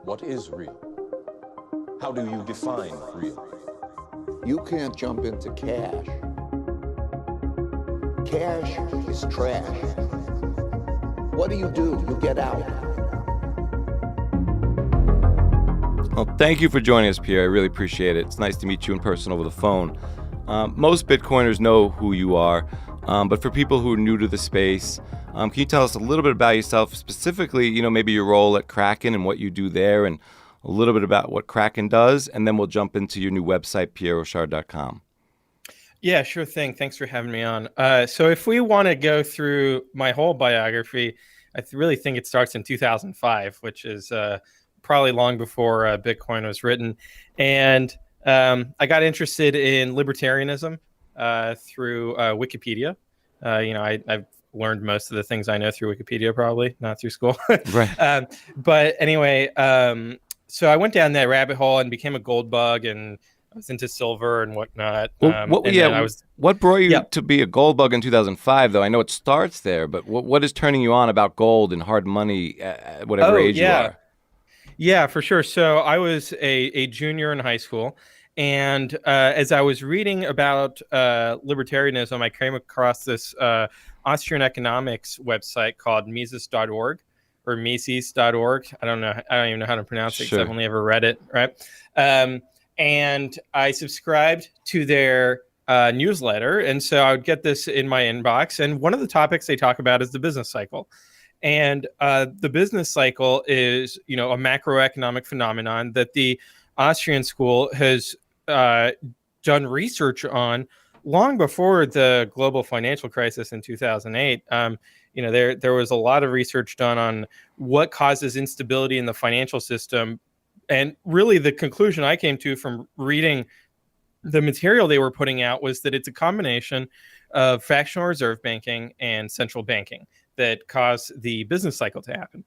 What is real? How do you define real? You can't jump into cash. Cash is trash. What do? You get out. Well, thank you for joining us, Pierre. I really appreciate it. It's nice to meet you in person over the phone. Most Bitcoiners know who you are, but for people who are new to the space, can you tell us a little bit about yourself, specifically, maybe your role at Kraken and what you do there, and a little bit about what Kraken does, and then we'll jump into your new website, pierrerochard.com. Yeah, sure thing. Thanks for having me on. So if we want to go through my whole biography, I really think it starts in 2005, which is probably long before Bitcoin was written. And I got interested in libertarianism through Wikipedia. I've learned most of the things I know through Wikipedia, probably not through school. Right. But anyway, so I went down that rabbit hole and became a gold bug, and I was into silver and whatnot. What brought you to be a gold bug in 2005, though? I know it starts there, but what is turning you on about gold and hard money at whatever age you are? Yeah, for sure. So I was a junior in high school. And as I was reading about libertarianism, I came across this Austrian economics website called Mises.org or Mises.org. I don't even know how to pronounce it because I've only ever read it, right? And I subscribed to their newsletter. And so I would get this in my inbox. And one of the topics they talk about is the business cycle. And the business cycle is, a macroeconomic phenomenon that the Austrian school has done research on long before the global financial crisis in 2008. There was a lot of research done on what causes instability in the financial system. And really the conclusion I came to from reading the material they were putting out was that it's a combination of fractional reserve banking and central banking that cause the business cycle to happen.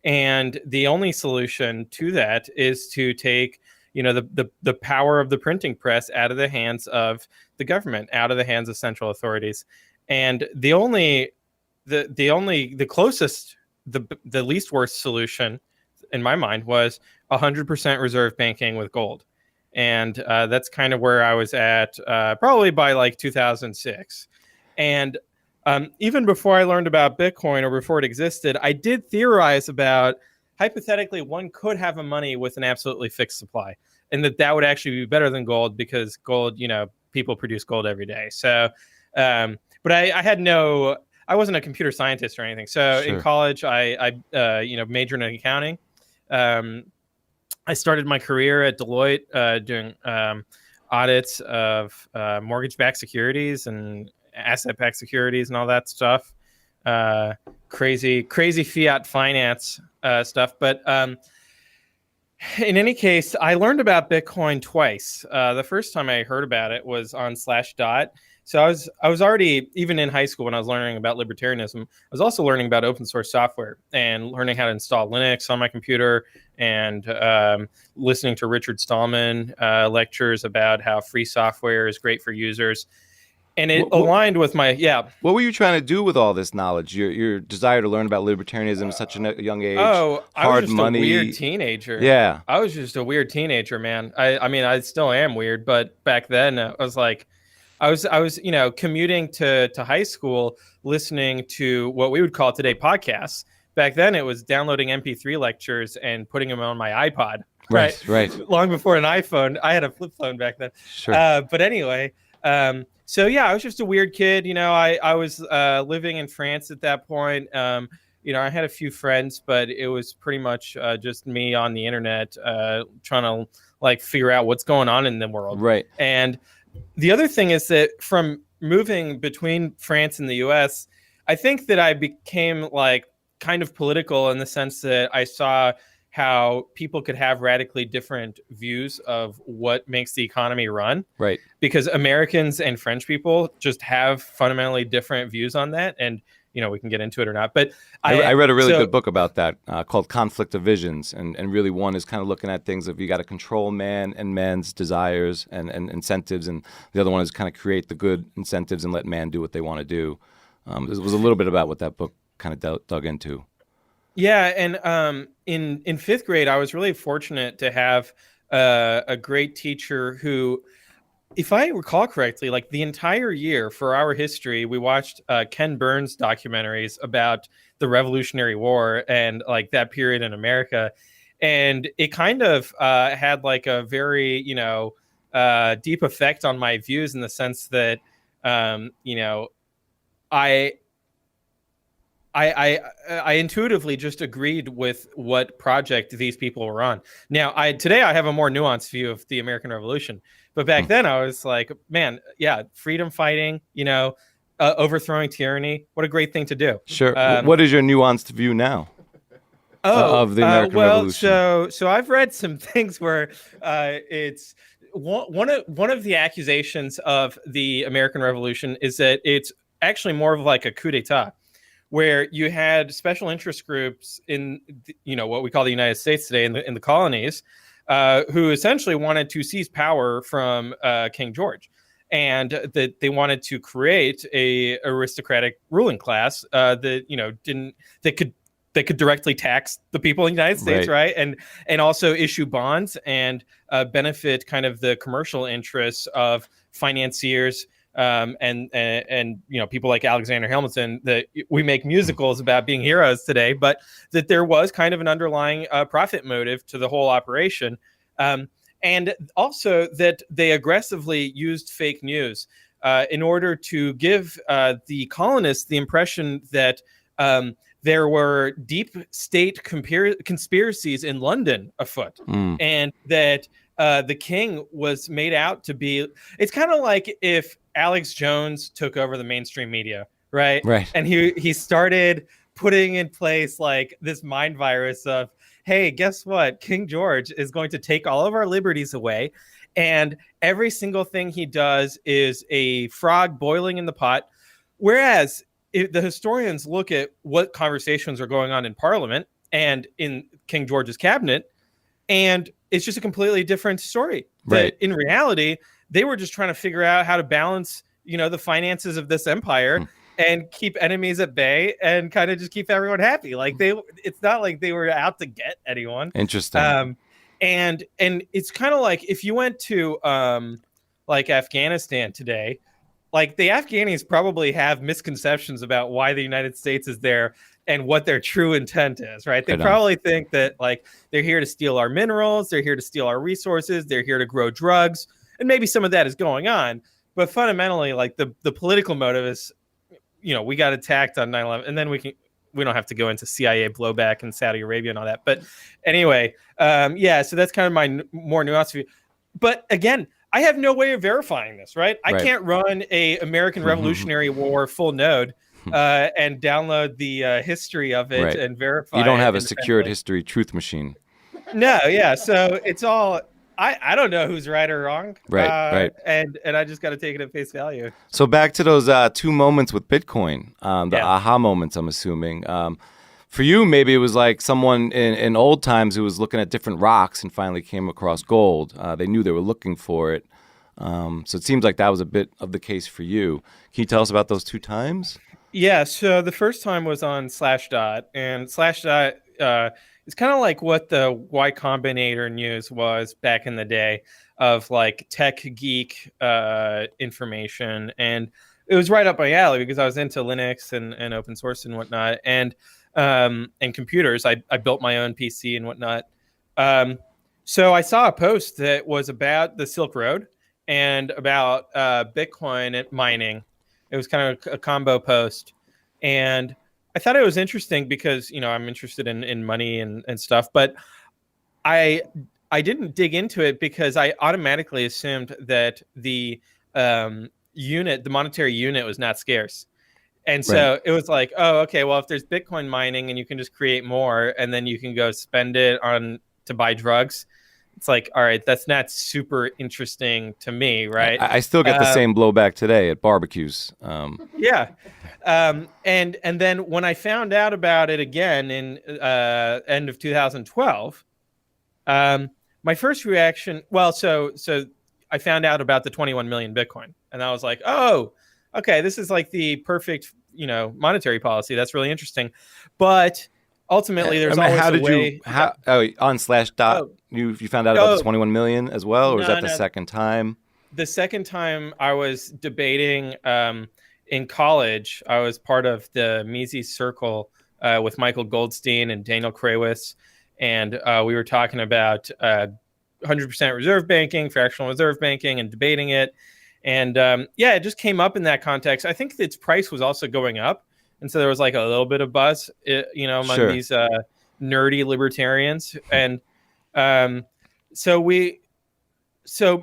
And the only solution to that is to take the power of the printing press out of the hands of the government, out of the hands of central authorities. And the least worst solution in my mind was 100% reserve banking with gold. And that's kind of where I was at probably by like 2006. And even before I learned about Bitcoin or before it existed, I did theorize about hypothetically one could have a money with an absolutely fixed supply, and that would actually be better than gold because gold, people produce gold every day. So, but I wasn't a computer scientist or anything. So in college, I majored in accounting. I started my career at Deloitte doing audits of mortgage-backed securities and asset-backed securities and all that stuff. Crazy fiat finance stuff. But in any case, I learned about Bitcoin twice. The first time I heard about it was on Slashdot. So I was already, even in high school when I was learning about libertarianism, I was also learning about open source software and learning how to install Linux on my computer and listening to Richard Stallman lectures about how free software is great for users. And it aligned with my, What were you trying to do with all this knowledge? Your desire to learn about libertarianism at such a young age? I was just a weird teenager. Yeah. I was just a weird teenager, man. I mean, I still am weird, but back then I was like, I was commuting to high school, listening to what we would call today podcasts. Back then it was downloading MP3 lectures and putting them on my iPod. Right. Long before an iPhone. I had a flip phone back then. Sure. But anyway, so yeah, I was just a weird kid. I was living in France at that point. I had a few friends, but it was pretty much just me on the internet trying to figure out what's going on in the world. Right. And the other thing is that from moving between France and the US, I think that I became kind of political in the sense that I saw how people could have radically different views of what makes the economy run. Right. Because Americans and French people just have fundamentally different views on that. And, we can get into it or not. But I read a really good book about that called Conflict of Visions. And really one is kind of looking at things of you got to control man and man's desires and incentives. And the other one is kind of create the good incentives and let man do what they want to do. It was a little bit about what that book kind of dug into. Yeah, and in fifth grade, I was really fortunate to have a great teacher who, if I recall correctly, like the entire year for our history, we watched Ken Burns documentaries about the Revolutionary War and like that period in America, and it kind of had like a very deep effect on my views in the sense that I I intuitively just agreed with what project these people were on. Now, today I have a more nuanced view of the American Revolution, but back then I was like, man, yeah, freedom fighting, overthrowing tyranny. What a great thing to do. Sure. What is your nuanced view now of the American Revolution? So I've read some things where it's one of the accusations of the American Revolution is that it's actually more of like a coup d'état, where you had special interest groups in what we call the United States today in the colonies, who essentially wanted to seize power from King George, and that they wanted to create a aristocratic ruling class that could directly tax the people in the United States, right? And also issue bonds and benefit kind of the commercial interests of financiers. And people like Alexander Hamilton, that we make musicals about being heroes today, but that there was kind of an underlying profit motive to the whole operation, and also that they aggressively used fake news in order to give the colonists the impression that there were deep state conspiracies in London afoot, and that the king was made out to be. It's kind of like if Alex Jones took over the mainstream media, right? And he started putting in place like this mind virus of, hey, guess what? King George is going to take all of our liberties away, and every single thing he does is a frog boiling in the pot. Whereas the historians look at what conversations are going on in Parliament and in King George's cabinet, and it's just a completely different story. That in reality, they were just trying to figure out how to balance, the finances of this empire and keep enemies at bay and kind of just keep everyone happy. Like it's not like they were out to get anyone. Interesting. And it's kind of like if you went to like Afghanistan today, like the Afghanis probably have misconceptions about why the United States is there and what their true intent is, right? They probably think that like they're here to steal our minerals, they're here to steal our resources, they're here to grow drugs, and maybe some of that is going on. But fundamentally, like the political motive is, we got attacked on 9/11, and then we don't have to go into CIA blowback in Saudi Arabia and all that. But anyway, so that's kind of my more nuanced view. But again, I have no way of verifying this, right? I can't run a American Revolutionary War full node and download the history of it and verify. You don't have a secured history truth machine. No, yeah. So it's all, I don't know who's right or wrong. Right. And I just got to take it at face value. So back to those 2 moments with Bitcoin, the aha moments, I'm assuming. For you, maybe it was like someone in old times who was looking at different rocks and finally came across gold. They knew they were looking for it. So it seems like that was a bit of the case for you. Can you tell us about those 2 times? Yeah, so the first time was on Slashdot, and Slashdot is kind of like what the Y Combinator news was back in the day, of like tech geek information. And it was right up my alley because I was into Linux and open source and whatnot, and computers. I built my own PC and whatnot. So I saw a post that was about the Silk Road and about Bitcoin mining. It was kind of a combo post. And I thought it was interesting because, I'm interested in money and stuff. But I didn't dig into it because I automatically assumed that the monetary unit was not scarce. And so it was like, oh, okay, well, if there's Bitcoin mining and you can just create more and then you can go spend it to buy drugs, it's like, all right, that's not super interesting to me, right? I still get the same blowback today at barbecues. Yeah. And then when I found out about it again in end of 2012, my first reaction, so I found out about the 21 million Bitcoin, and I was like, oh, okay, this is like the perfect, monetary policy. That's really interesting. But ultimately there's I mean, always how a did way. on slash dot, Oh, you found out about oh, the 21 million as well, or was no, that the no. second time? The second time I was debating in college, I was part of the Mises Circle with Michael Goldstein and Daniel Krawiss, and we were talking about 100% reserve banking, fractional reserve banking, and debating it. And it just came up in that context. I think its price was also going up, and so there was like a little bit of buzz, among Sure. these nerdy libertarians. And so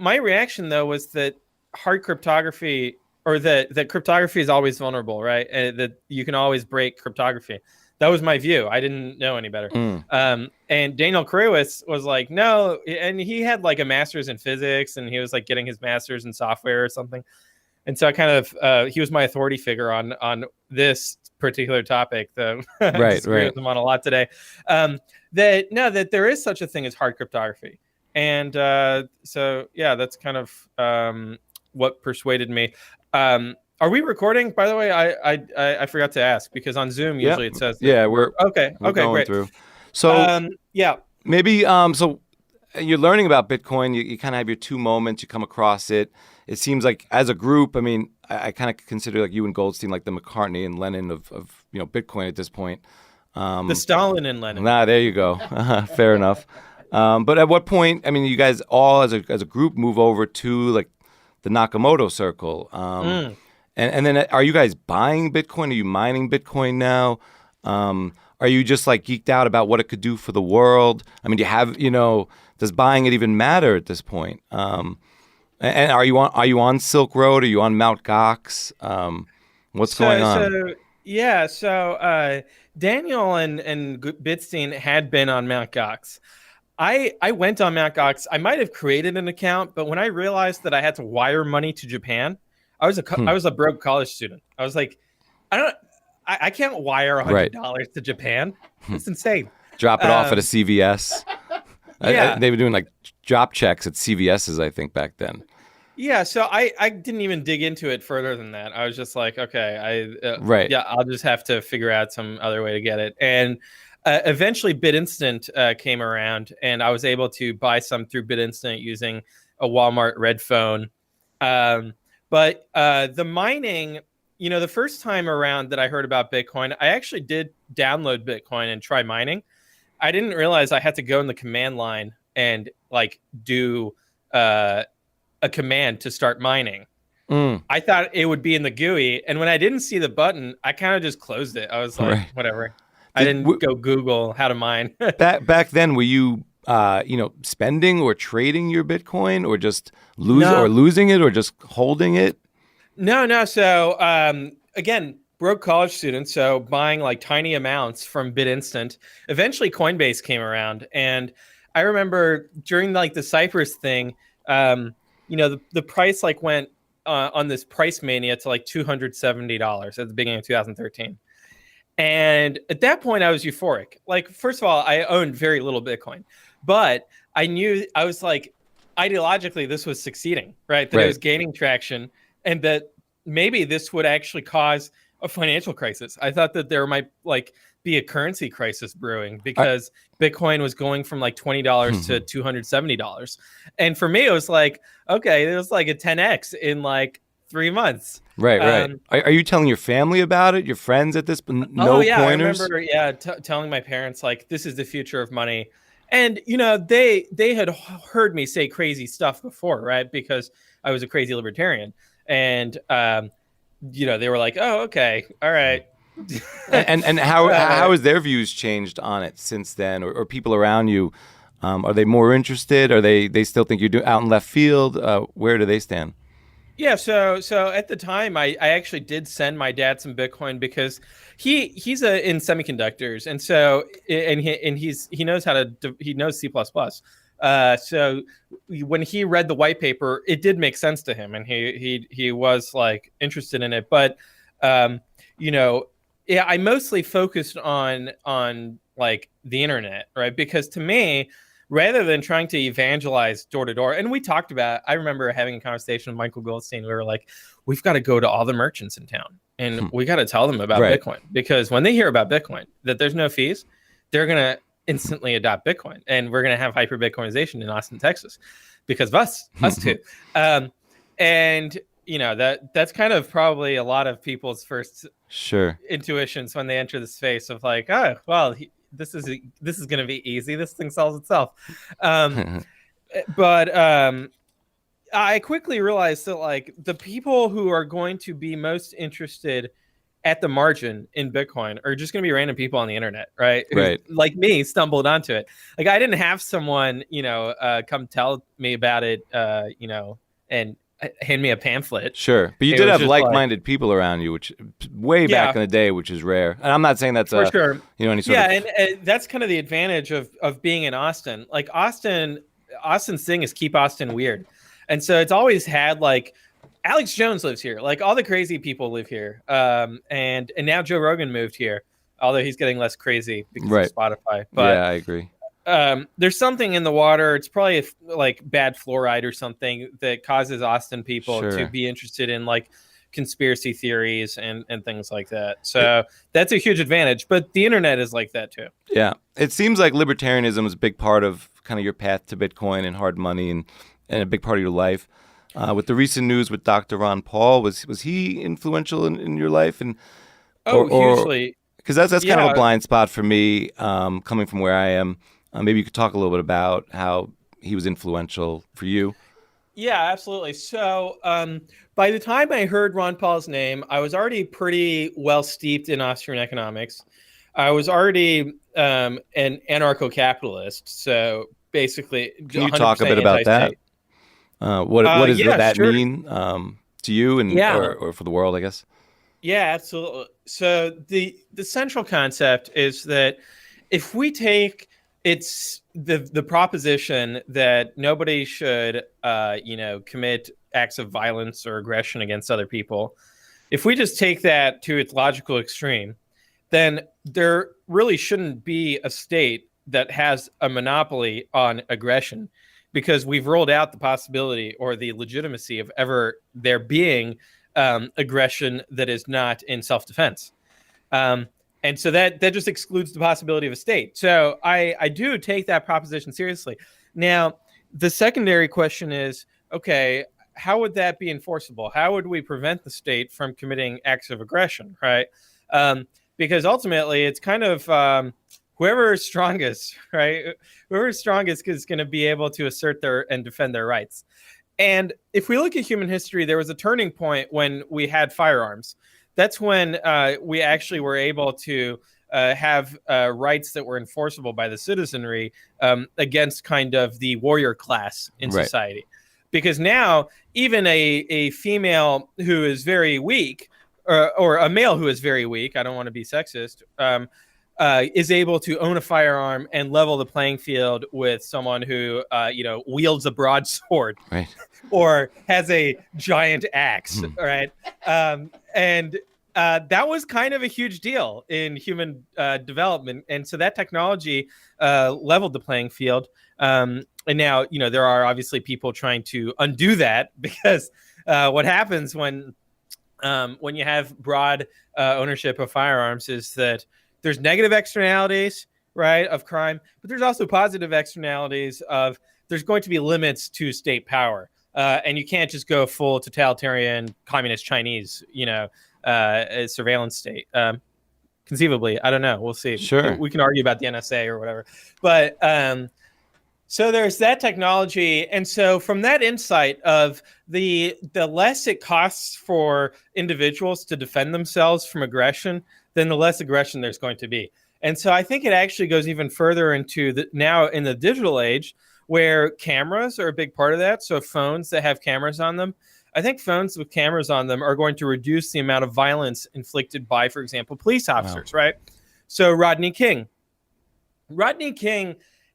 my reaction though was that hard cryptography, or that cryptography is always vulnerable, right? And that you can always break cryptography. That was my view. I didn't know any better. And Daniel Krawiss was like, no, and he had like a master's in physics, and he was like getting his master's in software or something. And so I kind of he was my authority figure on this particular topic. I disagree with him on a lot today. That there is such a thing as hard cryptography. And that's kind of what persuaded me. Are we recording, by the way? I forgot to ask, because on Zoom usually it says we're okay going great through. So maybe so you're learning about Bitcoin, you kind of have your two moments, you come across it. It seems like as a group, I mean, I kind of consider like you and Goldstein like the McCartney and Lenin of Bitcoin at this point. The Stalin and Lenin. There you go. Fair enough. But at what point, I mean, you guys all as a group move over to like the Nakamoto circle. And then are you guys buying Bitcoin? Are you mining Bitcoin now? Are you just like geeked out about what it could do for the world? I mean, do you have, does buying it even matter at this point? And are you on Silk Road? Are you on Mt. Gox? What's going on? So Daniel and Bitstein had been on Mt. Gox. I went on Mt. Gox. I might have created an account, but when I realized that I had to wire money to Japan, I was a broke college student. I was like, I can't wire $100 to Japan. It's insane. Drop it off at a CVS. They were doing like drop checks at CVS's, I think, back then. Yeah, so I didn't even dig into it further than that. I was just like, okay, I'll just have to figure out some other way to get it. And eventually BitInstant came around, and I was able to buy some through BitInstant using a Walmart Red phone. But the mining, the first time around that I heard about Bitcoin, I actually did download Bitcoin and try mining. I didn't realize I had to go in the command line and like do a command to start mining. I thought it would be in the GUI, and when I didn't see the button, I kind of just closed it. I was like, whatever. I didn't go Google how to mine. Back then, were you spending or trading your Bitcoin, or just losing it, or just holding it? No. So again, broke college students, so buying like tiny amounts from BitInstant. Eventually, Coinbase came around, and I remember during like the Cypress thing, the price like went on this price mania to like $270 at the beginning of 2013. And at that point, I was euphoric. Like, first of all, I owned very little Bitcoin, but I knew, I was like, ideologically, this was succeeding, right? That it was gaining traction, and that maybe this would actually cause a financial crisis. I thought that there might like be a currency crisis brewing, because Bitcoin was going from like $20 to $270. And for me, it was like, okay, it was like a 10x in like 3 months. Right. Are you telling your family about it? Your friends at this? Coiners? I remember, telling my parents like, this is the future of money. And, they had heard me say crazy stuff before, right? Because I was a crazy libertarian. And, they were like, oh, okay. All right. and how has their views changed on it since then, or people around you? Are they more interested? Are they still think you're out in left field? Where do they stand? Yeah, so at the time, I actually did send my dad some Bitcoin, because he's in semiconductors, and so he knows C++. So when he read the white paper, it did make sense to him, and he was like interested in it. But I mostly focused on like the internet, right? Because to me, rather than trying to evangelize door to door, and we talked about, I remember having a conversation with Michael Goldstein. We were like, we've got to go to all the merchants in town, and we got to tell them about Bitcoin, because when they hear about Bitcoin, that there's no fees, they're going to instantly adopt Bitcoin, and we're going to have hyper Bitcoinization in Austin, Texas, because of us two. And that's kind of probably a lot of people's first intuitions when they enter the space of like, oh, well, this is going to be easy. This thing solves itself. But I quickly realized that like the people who are going to be most interested at the margin in Bitcoin are just going to be random people on the internet, right? Right. Who, like me, stumbled onto it. Like I didn't have someone, come tell me about it, and hand me a pamphlet. Sure. But you did have like-minded people around you, which way back in the day, which is rare. And I'm not saying that's any sort of... and that's kind of the advantage of being in Austin. Like Austin's thing is keep Austin weird. And so it's always had like Alex Jones lives here. Like all the crazy people live here. And now Joe Rogan moved here, although he's getting less crazy because of Spotify. But yeah, I agree. There's something in the water. It's probably like bad fluoride or something that causes Austin people to be interested in like conspiracy theories and things like that. So that's a huge advantage. But the internet is like that too. Yeah. It seems like libertarianism is a big part of kind of your path to Bitcoin and hard money and a big part of your life. With the recent news with Dr. Ron Paul, was he influential in your life? And hugely. Because that's kind of a blind spot for me, coming from where I am. Maybe you could talk a little bit about how he was influential for you. Yeah, absolutely. So by the time I heard Ron Paul's name, I was already pretty well steeped in Austrian economics. I was already an anarcho-capitalist. So basically, can you talk a bit about that? What does that mean to you and or for the world, I guess? Yeah, absolutely. So the central concept is that if we take the proposition that nobody should commit acts of violence or aggression against other people, if we just take that to its logical extreme, then there really shouldn't be a state that has a monopoly on aggression, because we've ruled out the possibility or the legitimacy of ever there being aggression that is not in self-defense. And so that just excludes the possibility of a state. So I do take that proposition seriously. Now, the secondary question is, okay, how would that be enforceable? How would we prevent the state from committing acts of aggression, right? Because ultimately, it's kind of whoever is strongest, right? Whoever is strongest is going to be able to assert and defend their rights. And if we look at human history, there was a turning point when we had firearms. That's when we actually were able to have rights that were enforceable by the citizenry against kind of the warrior class in society. Because now even a female who is very weak, or a male who is very weak, I don't want to be sexist, is able to own a firearm and level the playing field with someone who, wields a broadsword or has a giant axe, right? And that was kind of a huge deal in human development. And so that technology leveled the playing field. And now, there are obviously people trying to undo that, because what happens when you have broad ownership of firearms is that there's negative externalities, right, of crime, but there's also positive externalities of there's going to be limits to state power. And you can't just go full totalitarian communist Chinese, surveillance state. Conceivably, I don't know. We'll see. Sure. We can argue about the NSA or whatever. But so there's that technology. And so from that insight of the less it costs for individuals to defend themselves from aggression, then the less aggression there's going to be. And so I think it actually goes even further into now in the digital age, where cameras are a big part of that. So phones that have cameras on them, I think phones with cameras on them are going to reduce the amount of violence inflicted by, for example, police officers, right? So Rodney King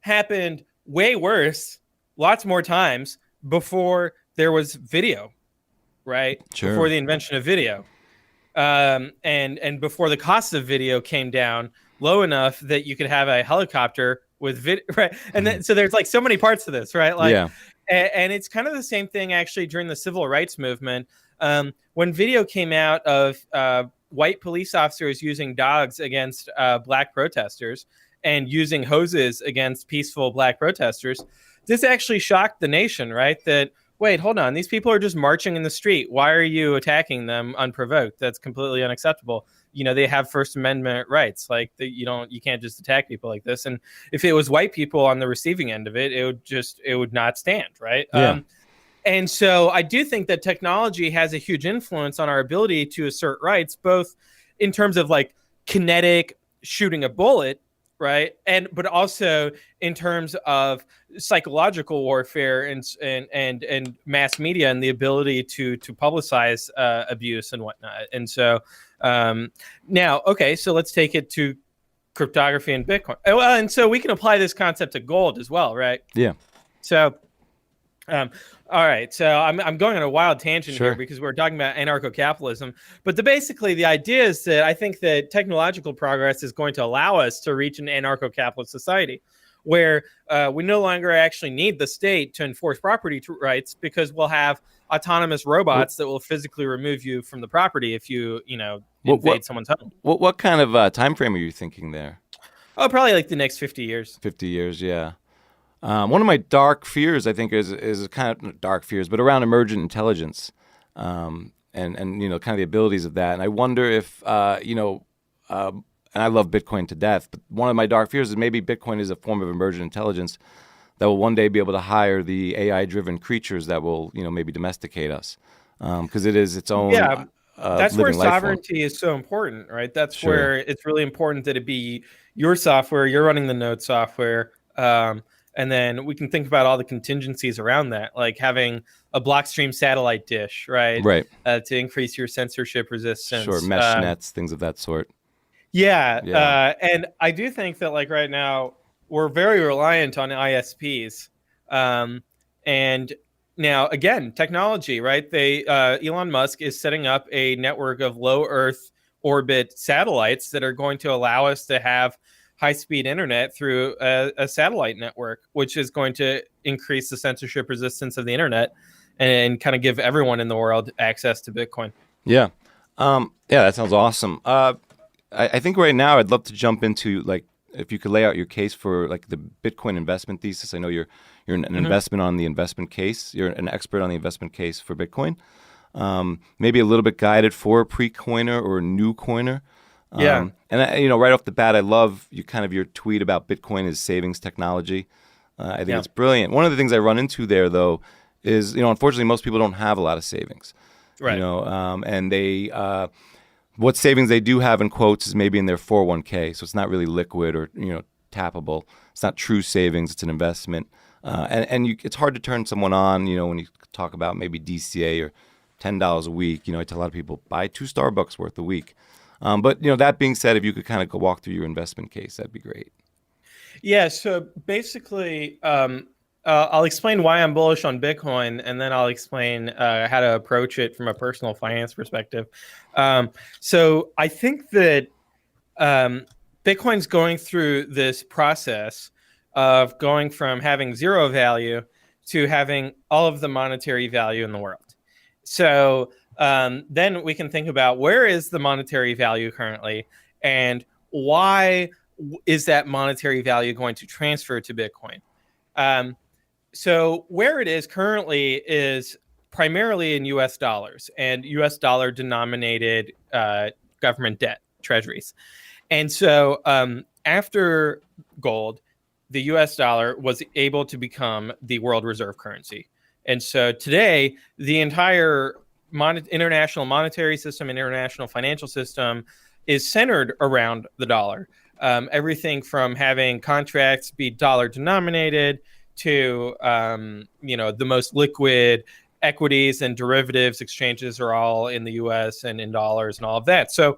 happened way worse, lots more times before there was video, right? Sure. Before the invention of video. And before the cost of video came down low enough that you could have a helicopter with video, right? And then, so there's like so many parts to this, right? Like, and it's kind of the same thing actually during the civil rights movement. When video came out of white police officers using dogs against black protesters, and using hoses against peaceful black protesters, this actually shocked the nation, right? That, wait, hold on, these people are just marching in the street. Why are you attacking them unprovoked? That's completely unacceptable. They have First Amendment rights. Like, you can't just attack people like this. And if it was white people on the receiving end of it, it would not stand, right? Yeah. And so I do think that technology has a huge influence on our ability to assert rights, both in terms of like kinetic shooting a bullet, right? But also in terms of psychological warfare and mass media and the ability to publicize abuse and whatnot. And so now, okay, so let's take it to cryptography and Bitcoin. Well, and so we can apply this concept to gold as well, right? Yeah. So, all right. So I'm going on a wild tangent Sure. here because we're talking about anarcho-capitalism. But basically, the idea is that I think that technological progress is going to allow us to reach an anarcho-capitalist society where we no longer actually need the state to enforce property rights, because we'll have autonomous robots that will physically remove you from the property if you invade someone's home. What kind of time frame are you thinking there? Oh, probably like the next 50 years. 50 years, yeah. One of my dark fears, I think, is kind of not dark fears, but around emergent intelligence, and kind of the abilities of that. And I wonder if and I love Bitcoin to death, but one of my dark fears is maybe Bitcoin is a form of emergent intelligence that will one day be able to hire the AI-driven creatures that will maybe domesticate us, because it is its own. Yeah, that's where living life form. sovereignty is so important, right? That's Sure. where it's really important that it be your software, you're running the node software. And then we can think about all the contingencies around that, like having a Blockstream satellite dish, right? Right. To increase your censorship resistance. Sure, mesh nets, things of that sort. Yeah. And I do think that like right now we're very reliant on ISPs. And now again, technology, right? Elon Musk is setting up a network of low Earth orbit satellites that are going to allow us to have high-speed internet through a satellite network, which is going to increase the censorship resistance of the internet and kind of give everyone in the world access to Bitcoin. Yeah. That sounds awesome. I think right now I'd love to jump into, like, if you could lay out your case for like the Bitcoin investment thesis. I know you're an investment on the investment case. You're an expert on the investment case for Bitcoin. Maybe a little bit guided for a pre-coiner or a new coiner. Yeah. And right off the bat, I love your tweet about Bitcoin as savings technology. I think it's brilliant. One of the things I run into there, though, is unfortunately most people don't have a lot of savings. Right. And they what savings they do have in quotes is maybe in their 401k, so it's not really liquid or tappable. It's not true savings; it's an investment. It's hard to turn someone on. When you talk about maybe DCA or $10 a week. I tell a lot of people buy 2 Starbucks worth a week. But that being said, if you could kind of go walk through your investment case, that'd be great. Yeah. So basically, I'll explain why I'm bullish on Bitcoin, and then I'll explain how to approach it from a personal finance perspective. So I think that Bitcoin's going through this process of going from having zero value to having all of the monetary value in the world. So then we can think about where is the monetary value currently, and why is that monetary value going to transfer to Bitcoin? So where it is currently is primarily in US dollars and US dollar denominated government debt, treasuries. And so after gold, the US dollar was able to become the world reserve currency. And so today, the entire international monetary system, international financial system is centered around the dollar. Everything from having contracts be dollar denominated to, the most liquid equities and derivatives exchanges are all in the US and in dollars and all of that. So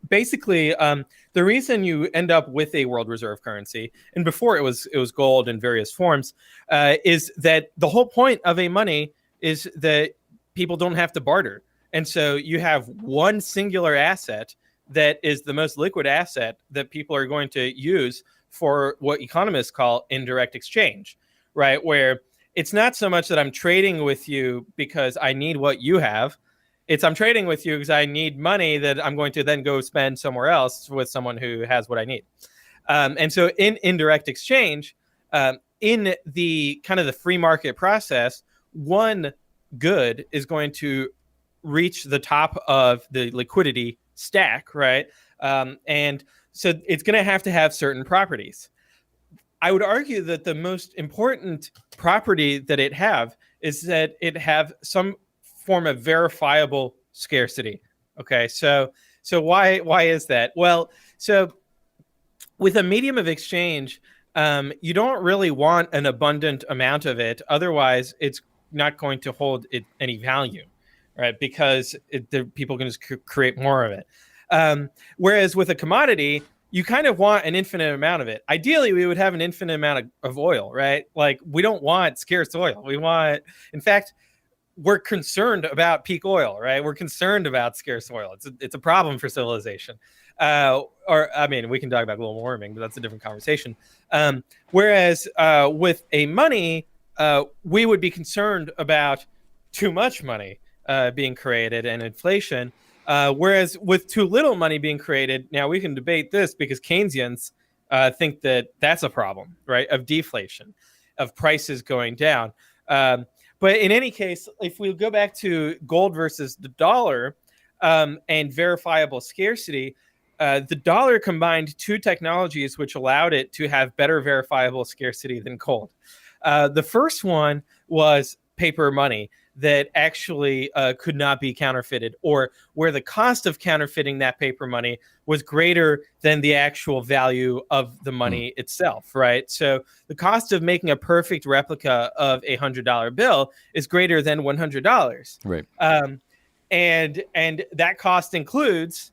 basically, the reason you end up with a world reserve currency, and before it was gold in various forms, is that the whole point of a money is that people don't have to barter. And so you have one singular asset that is the most liquid asset that people are going to use for what economists call indirect exchange, right? Where it's not so much that I'm trading with you because I need what you have. It's I'm trading with you because I need money that I'm going to then go spend somewhere else with someone who has what I need. And so in indirect exchange, in the kind of the free market process, one good is going to reach the top of the liquidity stack, right? And so it's going to have certain properties. I would argue that the most important property that it have is that it have some form of verifiable scarcity. Okay, so why is that? Well, so with a medium of exchange, you don't really want an abundant amount of it. Otherwise, it's not going to hold any value, right? Because people can just create more of it. Whereas with a commodity, you kind of want an infinite amount of it. Ideally, we would have an infinite amount of oil, right? Like, we don't want scarce oil. In fact, we're concerned about peak oil, right? We're concerned about scarce oil. It's a problem for civilization. We can talk about global warming, but that's a different conversation. Whereas with a money, we would be concerned about too much money being created and inflation. Whereas with too little money being created, now we can debate this because Keynesians think that that's a problem, right? Of deflation, of prices going down. But in any case, if we go back to gold versus the dollar and verifiable scarcity, the dollar combined two technologies which allowed it to have better verifiable scarcity than gold. The first one was paper money that actually could not be counterfeited, or where the cost of counterfeiting that paper money was greater than the actual value of the money itself, right? So the cost of making a perfect replica of a $100 bill is greater than $100. Right. And that cost includes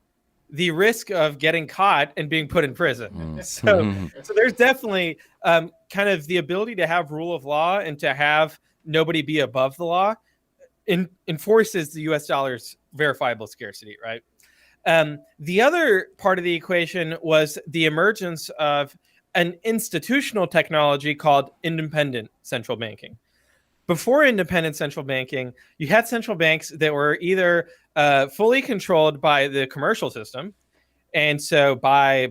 the risk of getting caught and being put in prison. So there's definitely kind of the ability to have rule of law and to have nobody be above the law enforces the US dollar's verifiable scarcity, right? The other part of the equation was the emergence of an institutional technology called independent central banking. Before independent central banking, you had central banks that were either fully controlled by the commercial system, and so by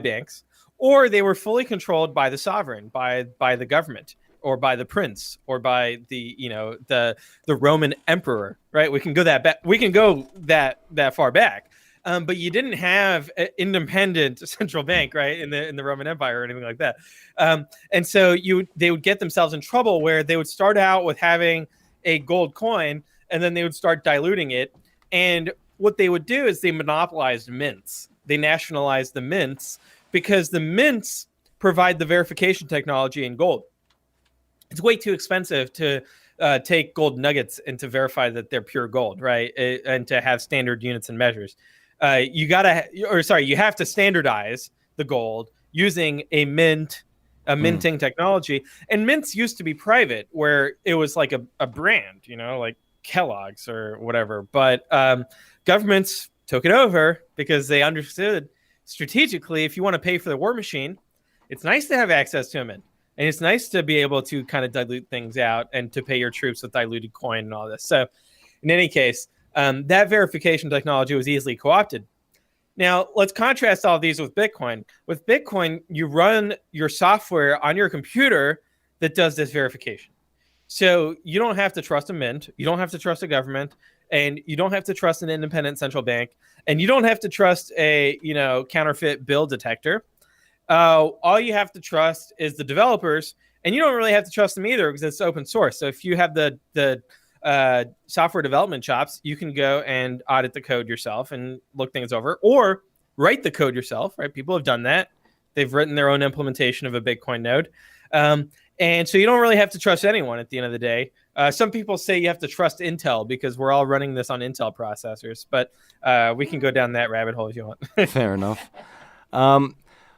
banks, or they were fully controlled by the sovereign, by the government, or by the prince, or by the Roman emperor, right? We can go that back. We can go that far back, but you didn't have an independent central bank, right, in the Roman Empire or anything like that. And so they would get themselves in trouble where they would start out with having a gold coin, and then they would start diluting it. And what they would do is they monopolized mints. They nationalized the mints because the mints provide the verification technology in gold. It's way too expensive to take gold nuggets and to verify that they're pure gold, right? And to have standard units and measures. You have to standardize the gold using a minting technology. And mints used to be private, where it was like a brand, like Kellogg's or whatever. But governments took it over because they understood strategically, if you want to pay for the war machine, it's nice to have access to a mint. And it's nice to be able to kind of dilute things out and to pay your troops with diluted coin and all this. So in any case, that verification technology was easily co-opted. Now, let's contrast all of these with Bitcoin. With Bitcoin, you run your software on your computer that does this verification. So you don't have to trust a mint. You don't have to trust a government. And you don't have to trust an independent central bank. And you don't have to trust a counterfeit bill detector. All you have to trust is the developers, and you don't really have to trust them either because it's open source. So if you have the software development chops, you can go and audit the code yourself and look things over, or write the code yourself, right? People have done that. They've written their own implementation of a Bitcoin node. And so you don't really have to trust anyone at the end of the day. Some people say you have to trust Intel because we're all running this on Intel processors, but we can go down that rabbit hole if you want. Fair enough.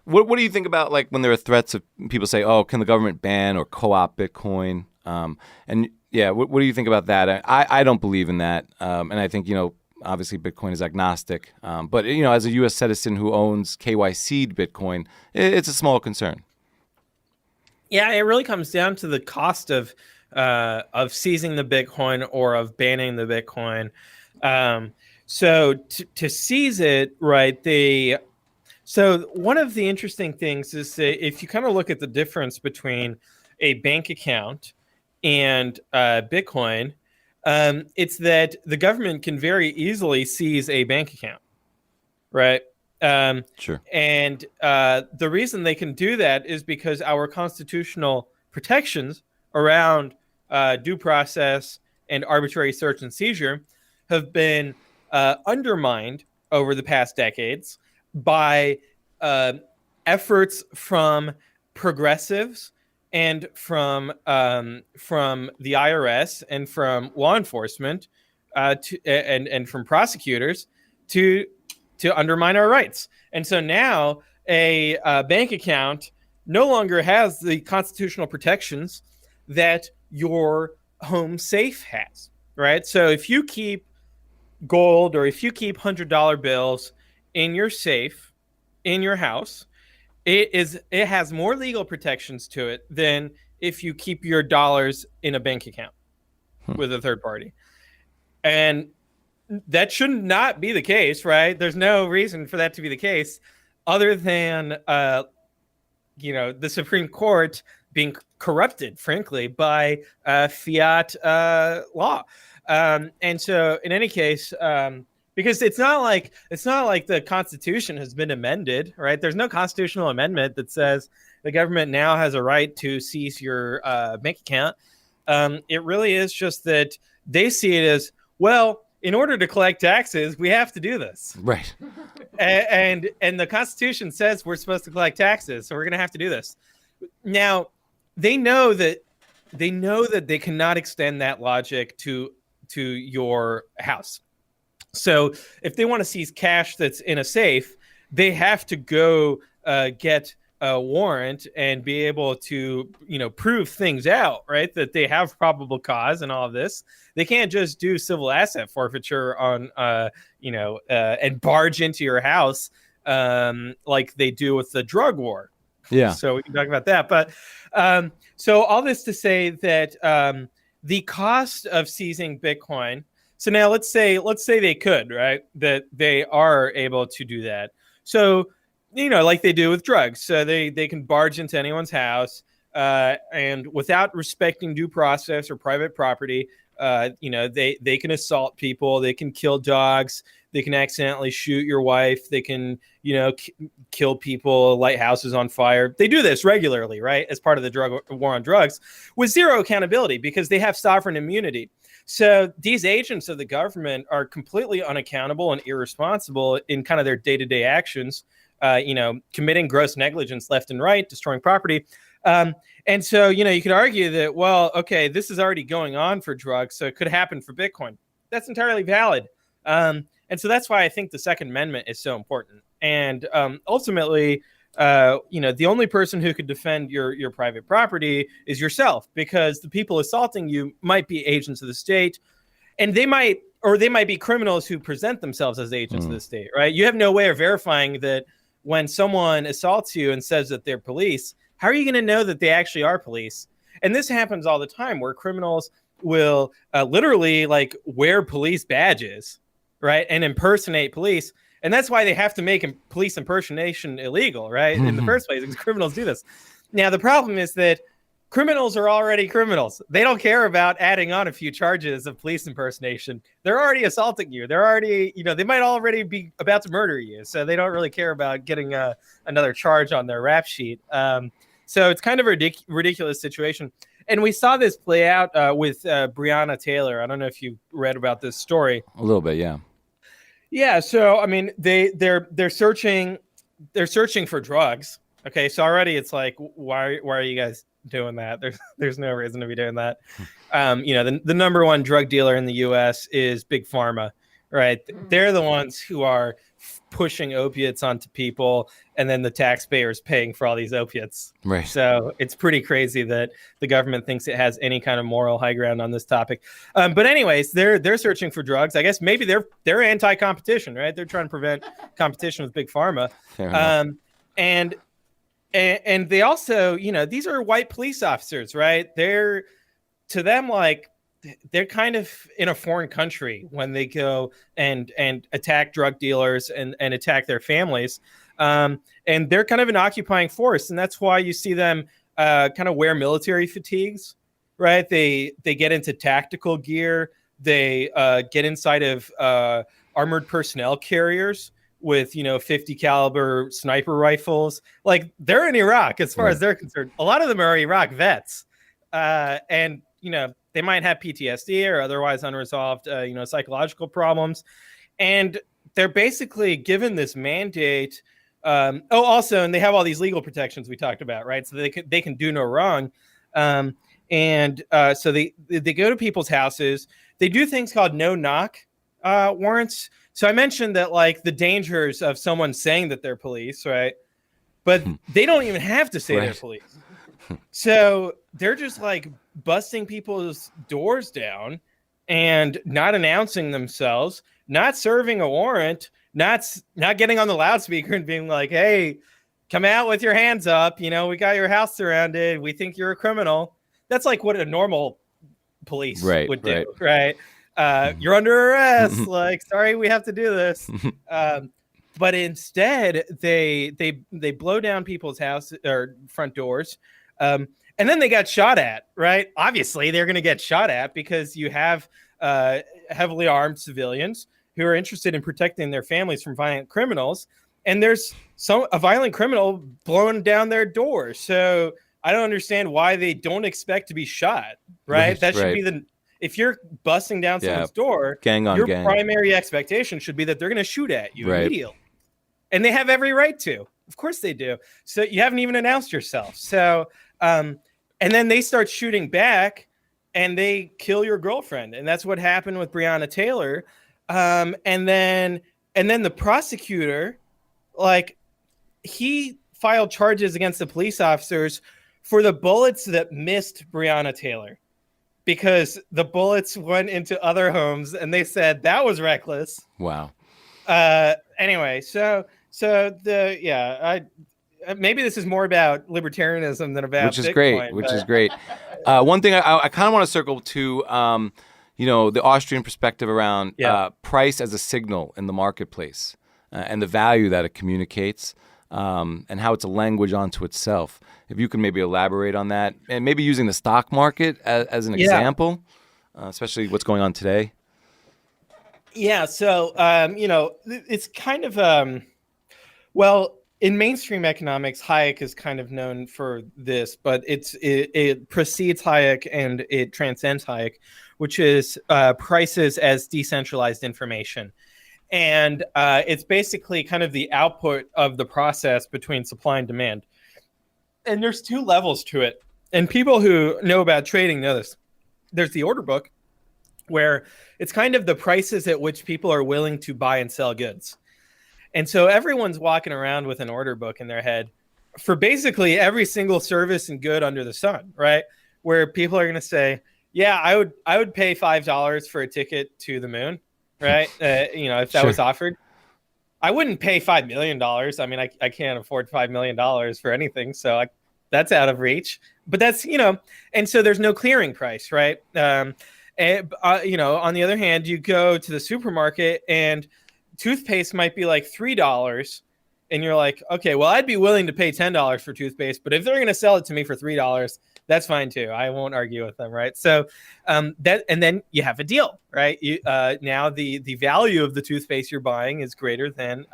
What do you think about, like, when there are threats of people say, oh, can the government ban or co-opt Bitcoin? What do you think about that? I don't believe in that. And I think, obviously Bitcoin is agnostic. But, as a U.S. citizen who owns KYC'd Bitcoin, it's a small concern. Yeah, it really comes down to the cost of seizing the Bitcoin or of banning the Bitcoin. So to seize it, right, So one of the interesting things is that if you kind of look at the difference between a bank account and Bitcoin, it's that the government can very easily seize a bank account, right? Sure. And the reason they can do that is because our constitutional protections around due process and arbitrary search and seizure have been undermined over the past decades by efforts from progressives and from the IRS and from law enforcement and from prosecutors to undermine our rights. And so now a bank account no longer has the constitutional protections that your home safe has, right? So if you keep gold or if you keep $100 bills in your safe in your house, it has more legal protections to it than if you keep your dollars in a bank account with a third party. And that should not be the case, right? There's no reason for that to be the case other than the Supreme Court being corrupted, frankly, by fiat law. And so in any case, because it's not like the Constitution has been amended, right? There's no constitutional amendment that says the government now has a right to seize your bank account. It really is just that they see it as, well, in order to collect taxes, we have to do this. Right. And the Constitution says we're supposed to collect taxes, so we're going to have to do this. Now, they know that they cannot extend that logic to your house. So if they want to seize cash that's in a safe, they have to go get a warrant and be able to, prove things out, right? That they have probable cause and all of this. They can't just do civil asset forfeiture on, and barge into your house like they do with the drug war. Yeah. So we can talk about that. But so all this to say that the cost of seizing Bitcoin. So now let's say they could, right? That they are able to do that. So, like they do with drugs. So they can barge into anyone's house and without respecting due process or private property, they can assault people. They can kill dogs. They can accidentally shoot your wife. They can, kill people, light houses on fire. They do this regularly, right? As part of the drug war on drugs with zero accountability because they have sovereign immunity. So these agents of the government are completely unaccountable and irresponsible in kind of their day-to-day actions, committing gross negligence left and right, destroying property. And so, you could argue that, well, okay, this is already going on for drugs, so it could happen for Bitcoin. That's entirely valid. And so that's why I think the Second Amendment is so important. And ultimately, the only person who could defend your private property is yourself, because the people assaulting you might be agents of the state, and they might be criminals who present themselves as agents of the state, right? You have no way of verifying that when someone assaults you and says that they're police. How are you going to know that they actually are police? And this happens all the time where criminals will literally wear police badges, right? And impersonate police. And that's why they have to make police impersonation illegal, right? In the first place, because criminals do this. Now, the problem is that criminals are already criminals. They don't care about adding on a few charges of police impersonation. They're already assaulting you. They're already, they might already be about to murder you. So they don't really care about getting another charge on their rap sheet. So it's kind of a ridiculous situation. And we saw this play out with Breonna Taylor. I don't know if you read about this story. A little bit, yeah. Yeah. So I mean, they're searching for drugs. Okay. So already it's like, why are you guys doing that? There's no reason to be doing that. The number one drug dealer in the U.S. is Big Pharma, right? They're the ones who are pushing opiates onto people, and then the taxpayers paying for all these opiates. Right. So it's pretty crazy that the government thinks it has any kind of moral high ground on this topic. But anyways, they're searching for drugs. I guess maybe they're anti-competition, right? They're trying to prevent competition with Big Pharma. And they also, these are white police officers, right? They're, to them, they're kind of in a foreign country when they go and attack drug dealers and attack their families. And they're kind of an occupying force. And that's why you see them kind of wear military fatigues, right? They get into tactical gear. They get inside of armored personnel carriers with 50 caliber sniper rifles. Like, they're in Iraq as far as they're concerned. A lot of them are Iraq vets, and they might have PTSD or otherwise unresolved psychological problems, and they're basically given this mandate. Also, and they have all these legal protections we talked about, right? So they can do no wrong, so they go to people's houses. They do things called no knock warrants. So I mentioned that, like, the dangers of someone saying that they're police, right? But they don't even have to say they're police. So they're just like busting people's doors down and not announcing themselves, not serving a warrant, not getting on the loudspeaker and being like, "Hey, come out with your hands up. We got your house surrounded. We think you're a criminal." That's like what a normal police would do, right? You're under arrest. Like, sorry, we have to do this. But instead, they blow down people's house or front doors, and then they got shot at. Right? Obviously, they're going to get shot at because you have heavily armed civilians who are interested in protecting their families from violent criminals, and there's a violent criminal blowing down their door. So I don't understand why they don't expect to be shot. Right? That should be if you're busting down someone's door, your primary expectation should be that they're going to shoot at you immediately. And they have every right to. Of course they do. So you haven't even announced yourself. So, and then they start shooting back and they kill your girlfriend. And that's what happened with Breonna Taylor. And then the prosecutor, like, he filed charges against the police officers for the bullets that missed Breonna Taylor, because the bullets went into other homes and they said that was reckless. Wow. Anyway, maybe this is more about libertarianism than about Bitcoin, which is great. One thing I kind of want to circle to, the Austrian perspective around price as a signal in the marketplace, and the value that it communicates, and how it's a language unto itself. If you can maybe elaborate on that, and maybe using the stock market as an example, especially what's going on today. Yeah. So, it's kind of, in mainstream economics, Hayek is kind of known for this, but it precedes Hayek and it transcends Hayek, which is prices as decentralized information. And it's basically kind of the output of the process between supply and demand. And there's two levels to it. And people who know about trading know this. There's the order book, where it's kind of the prices at which people are willing to buy and sell goods. And so everyone's walking around with an order book in their head for basically every single service and good under the sun, right? Where people are going to say, yeah, I would pay $5 for a ticket to the moon, right? If that was offered. I wouldn't pay $5 million. I mean, I can't afford $5 million for anything. So that's out of reach. But that's, and so there's no clearing price, right? On the other hand, you go to the supermarket and toothpaste might be like $3. And you're like, okay, well, I'd be willing to pay $10 for toothpaste. But if they're going to sell it to me for $3, that's fine too. I won't argue with them, right? So and then you have a deal, right? Now the value of the toothpaste you're buying is greater than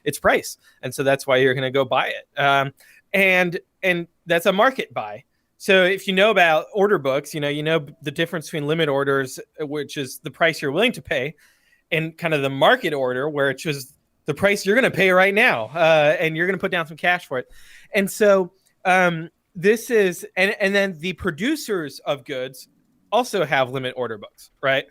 its price, and so that's why you're going to go buy it. And that's a market buy. So if you know about order books, you know the difference between limit orders, which is the price you're willing to pay, and kind of the market order, where it's just the price you're going to pay right now, and you're going to put down some cash for it. And so this is, and then the producers of goods also have limit order books, right?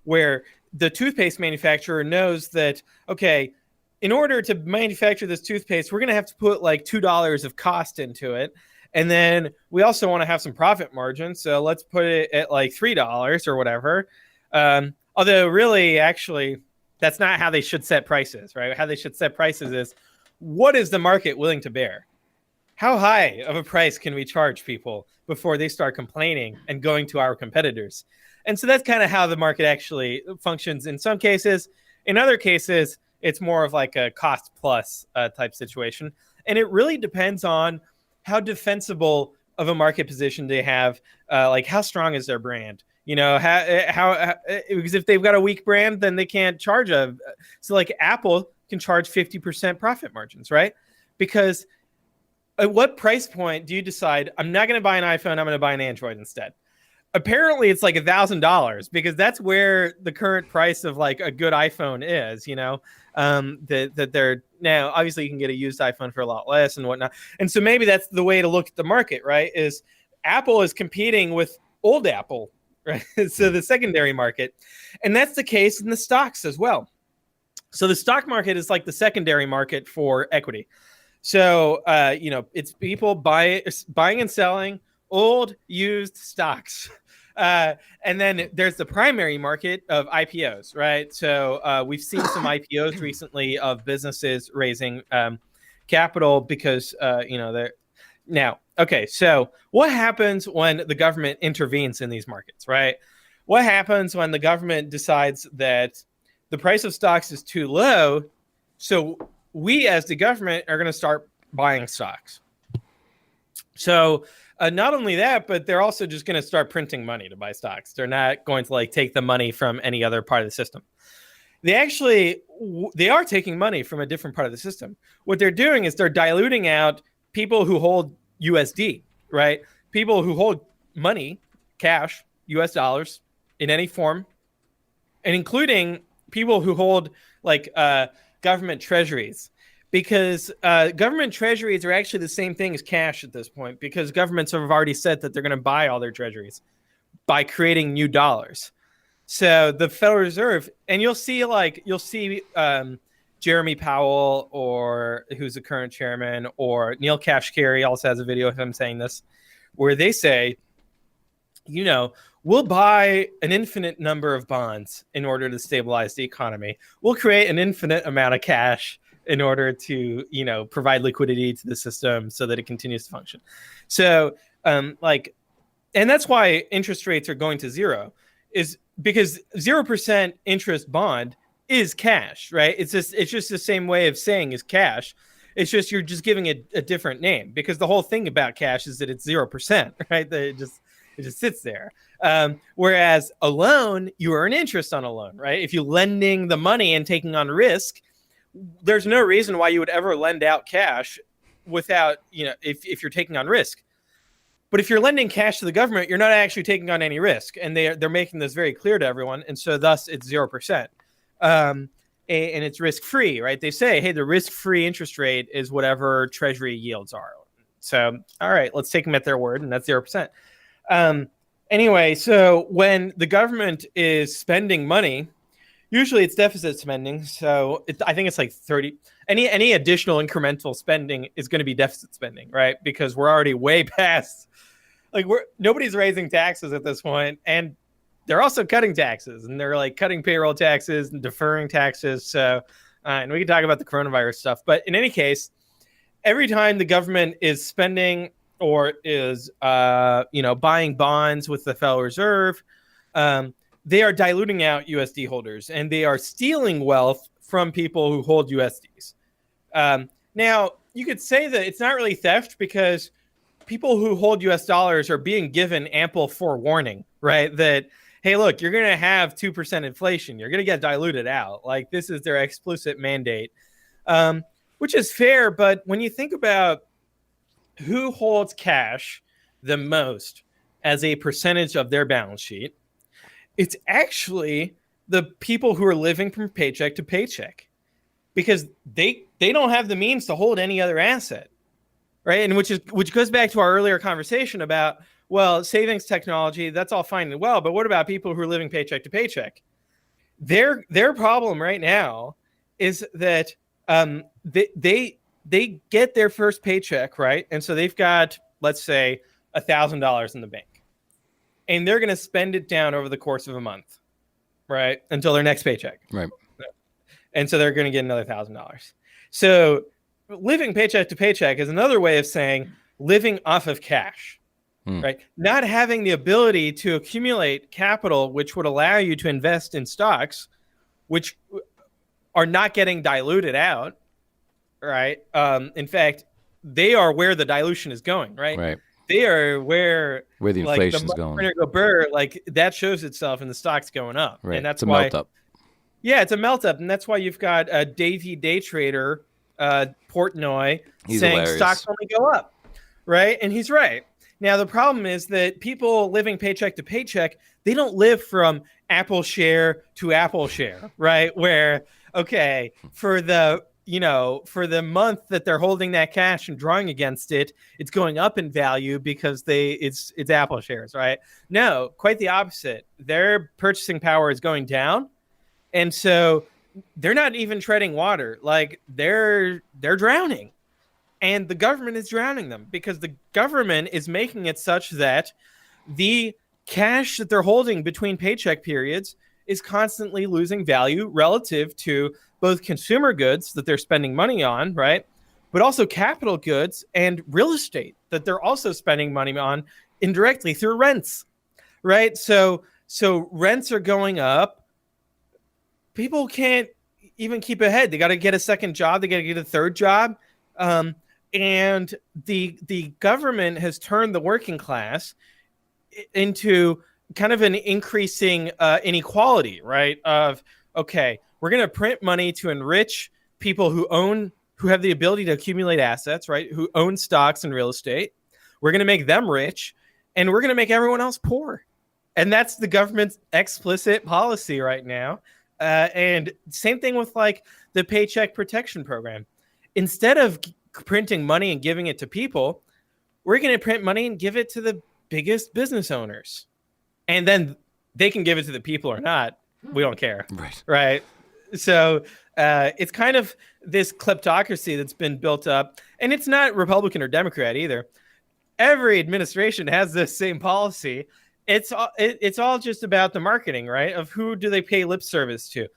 Where the toothpaste manufacturer knows that, okay, in order to manufacture this toothpaste, we're going to have to put like $2 of cost into it. And then we also want to have some profit margin. So let's put it at like $3 or whatever. Although really, actually, that's not how they should set prices, right? How they should set prices is, what is the market willing to bear? How high of a price can we charge people before they start complaining and going to our competitors? And so that's kind of how the market actually functions in some cases. In other cases, It's more of like a cost plus type situation. And it really depends on how defensible of a market position they have. Like how strong is their brand? You know, how because if they've got a weak brand, then they can't charge so like Apple can charge 50% profit margins, right? Because at what price point do you decide I'm not going to buy an iPhone, I'm going to buy an Android instead? Apparently it's like $1,000 because that's where the current price of like a good iPhone is, you know, that they're now obviously you can get a used iPhone for a lot less and whatnot. And so maybe that's the way to look at the market, right? Is Apple is competing with old Apple, right? So the secondary market, and that's the case in the stocks as well. So the stock market is like the secondary market for equity. So, you know, it's people buying and selling old used stocks. And then there's the primary market of IPOs, right? So we've seen some IPOs recently of businesses raising capital because, you know, they're now, okay, so what happens when the government intervenes in these markets, right? What happens when the government decides that the price of stocks is too low? So we as the government are going to start buying stocks. So not only that, but they're also just going to start printing money to buy stocks. They're not going to like take the money from any other part of the system. They are taking money from a different part of the system. What they're doing is they're diluting out people who hold USD, right? People who hold money, cash, US dollars in any form, and including people who hold like government treasuries. Because government treasuries are actually the same thing as cash at this point, because governments have already said that they're going to buy all their treasuries by creating new dollars. So the Federal Reserve, and you'll see Jeremy Powell, or who's the current chairman, or Neil Kashkari also has a video of him saying this, where they say, you know, we'll buy an infinite number of bonds in order to stabilize the economy. We'll create an infinite amount of cash in order to, you know, provide liquidity to the system so that it continues to function. So, and that's why interest rates are going to zero, is because 0% interest bond is cash, right? It's just the same way of saying is cash. It's just you're just giving it a different name, because the whole thing about cash is that it's 0%, right? That it just sits there. Whereas a loan, you earn interest on a loan, right? If you're lending the money and taking on risk, there's no reason why you would ever lend out cash without, you know, if you're taking on risk. But if you're lending cash to the government, you're not actually taking on any risk. And they're making this very clear to everyone. And so thus it's 0%. And it's risk-free, right? They say, hey, the risk-free interest rate is whatever treasury yields are. So, all right, let's take them at their word. And that's 0%. Anyway, so when the government is spending money, usually it's deficit spending. So I think it's like 30. Any additional incremental spending is going to be deficit spending, right? Because we're already way past, like nobody's raising taxes at this point, and they're also cutting taxes, and they're like cutting payroll taxes and deferring taxes. So, and we can talk about the coronavirus stuff, but in any case, every time the government is spending or is, buying bonds with the Federal Reserve, they are diluting out USD holders, and they are stealing wealth from people who hold USDs. Now, you could say that it's not really theft, because people who hold US dollars are being given ample forewarning, right? That, hey, look, you're going to have 2% inflation. You're going to get diluted out. Like, this is their explicit mandate, which is fair. But when you think about who holds cash the most as a percentage of their balance sheet, it's actually the people who are living from paycheck to paycheck, because they don't have the means to hold any other asset, right? And which goes back to our earlier conversation about, well, savings technology, that's all fine and well, but what about people who are living paycheck to paycheck? Their problem right now is that they get their first paycheck, right? And so they've got, let's say, $1,000 in the bank, and they're going to spend it down over the course of a month, right? Until their next paycheck. Right. And so they're going to get another $1,000. So living paycheck to paycheck is another way of saying living off of cash, right? Not having the ability to accumulate capital, which would allow you to invest in stocks, which are not getting diluted out, right? In fact, they are where the dilution is going, right? Right. They are where the inflation's going. Like that shows itself in the stocks going up, Right. and that's it's a why. melt up. Yeah, it's a melt up, and that's why you've got a day trader, Portnoy, He's saying hilarious. stocks only go up, right? And he's right. Now the problem is that people living paycheck to paycheck, they don't live from Apple share to Apple share, right? Where okay, for the month that they're holding that cash and drawing against it, it's going up in value because it's Apple shares, right? No, quite the opposite. Their purchasing power is going down, and so they're not even treading water. Like they're drowning, and the government is drowning them because the government is making it such that the cash that they're holding between paycheck periods is constantly losing value relative to both consumer goods that they're spending money on, right? But also capital goods and real estate that they're also spending money on indirectly through rents, right? So rents are going up. People can't even keep ahead. They got to get a second job. They got to get a third job. And the government has turned the working class into kind of an increasing inequality, right? Of, okay, we're going to print money to enrich people who have the ability to accumulate assets, right? Who own stocks and real estate. We're going to make them rich, and we're going to make everyone else poor. And that's the government's explicit policy right now. And same thing with like the Paycheck Protection Program. Instead of printing money and giving it to people, we're going to print money and give it to the biggest business owners. And then they can give it to the people or not. We don't care. Right. So it's kind of this kleptocracy that's been built up. And it's not Republican or Democrat either. Every administration has this same policy. It's all just about the marketing, right? Of who do they pay lip service to?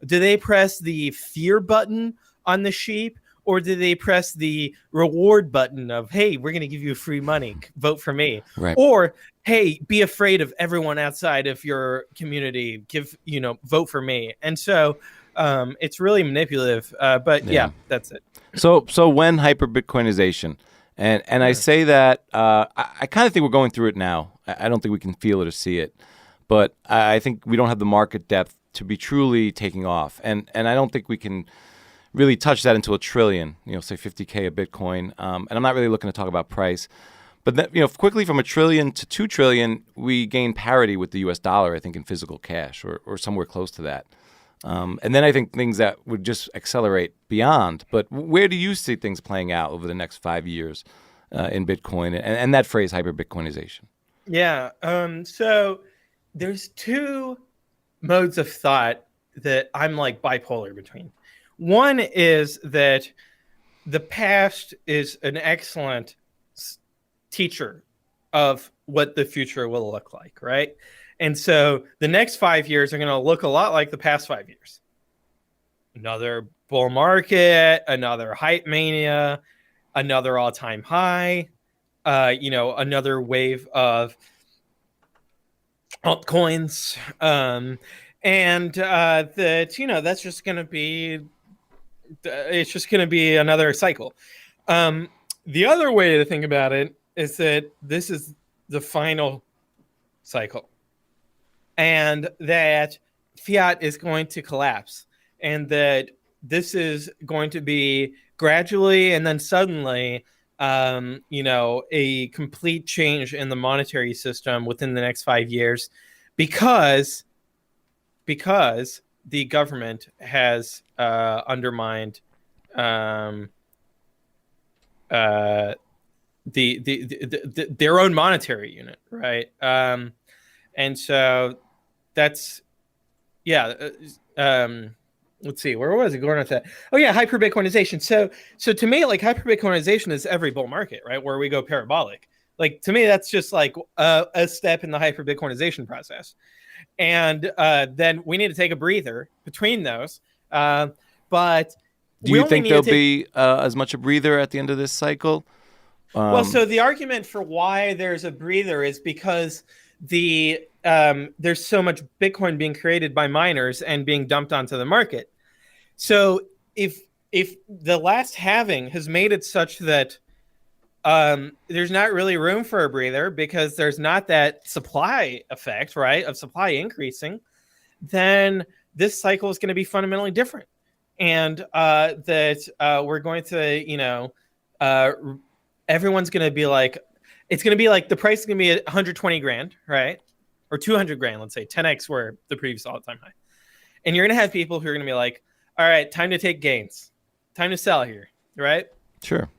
Do they press the fear button on the sheep? Or do they press the reward button of, hey, we're going to give you free money, vote for me? Right. Or, hey, be afraid of everyone outside of your community, vote for me. And so it's really manipulative. But yeah, that's it. So when hyper-Bitcoinization, and I say that, I kind of think we're going through it now. I don't think we can feel it or see it. But I think we don't have the market depth to be truly taking off. And I don't think we can really touch that into $1 trillion, say 50K a Bitcoin. And I'm not really looking to talk about price. But then, quickly from $1 trillion to $2 trillion, we gain parity with the US dollar, I think, in physical cash or somewhere close to that. And then I think things that would just accelerate beyond. But where do you see things playing out over the next 5 years in Bitcoin and that phrase, hyper-Bitcoinization? Yeah. So there's two modes of thought that I'm like bipolar between. One is that the past is an excellent teacher of what the future will look like, right? And so the next 5 years are going to look a lot like the past 5 years. Another bull market, another hype mania, another all-time high, another wave of altcoins. That's just going to be... It's just going to be another cycle. The other way to think about it is that this is the final cycle and that fiat is going to collapse and that this is going to be gradually and then suddenly, a complete change in the monetary system within the next 5 years because the government has undermined their own monetary unit, right? And so that's let's see, where was it going with that? Oh yeah, hyper-Bitcoinization. So to me, like hyper-Bitcoinization is every bull market, right? Where we go parabolic. Like to me, that's just like a step in the hyper-Bitcoinization process. And then we need to take a breather between those. But do you think there'll be as much a breather at the end of this cycle? Well, so the argument for why there's a breather is because there's so much Bitcoin being created by miners and being dumped onto the market. So if the last halving has made it such that there's not really room for a breather because there's not that supply effect, right, of supply increasing, then this cycle is going to be fundamentally different. And that we're going to, everyone's going to be like, it's going to be like the price is going to be 120 grand, right? Or 200 grand, let's say 10x where the previous all-time high. And you're going to have people who are going to be like, all right, time to take gains, time to sell here, right? Sure.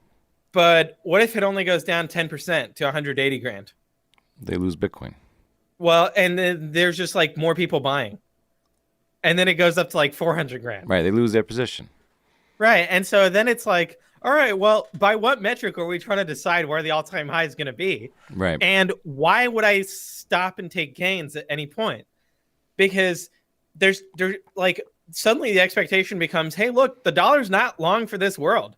But what if it only goes down 10% to 180 grand? They lose Bitcoin. Well, and then there's just like more people buying. And then it goes up to like 400 grand. Right. They lose their position. Right. And so then it's like, all right, well, by what metric are we trying to decide where the all-time high is going to be? Right. And why would I stop and take gains at any point? Because there's like suddenly the expectation becomes, hey, look, the dollar's not long for this world.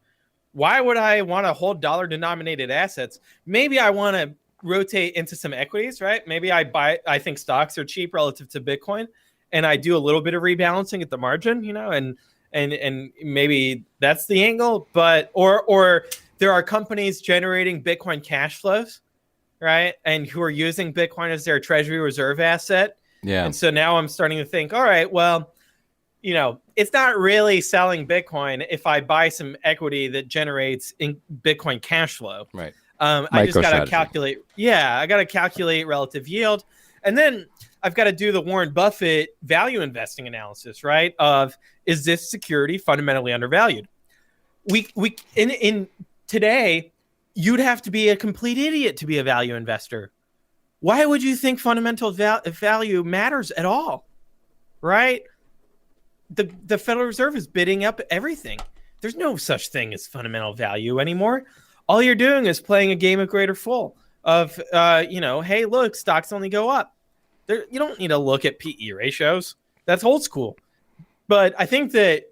Why would I want to hold dollar-denominated assets? Maybe I want to rotate into some equities, right? Maybe I think stocks are cheap relative to Bitcoin, and I do a little bit of rebalancing at the margin, and maybe that's the angle. But or there are companies generating Bitcoin cash flows, right? And who are using Bitcoin as their treasury reserve asset. Yeah. And so now I'm starting to think, all right, well, it's not really selling Bitcoin if I buy some equity that generates Bitcoin cash flow. Right. I just got to calculate. Yeah, I got to calculate relative yield. And then I've got to do the Warren Buffett value investing analysis, right? Of, is this security fundamentally undervalued? In today, you'd have to be a complete idiot to be a value investor. Why would you think fundamental value matters at all? Right? The Federal Reserve is bidding up everything. There's no such thing as fundamental value anymore. All you're doing is playing a game of greater full of, hey, look, stocks only go up. You don't need to look at PE ratios. That's old school. But I think that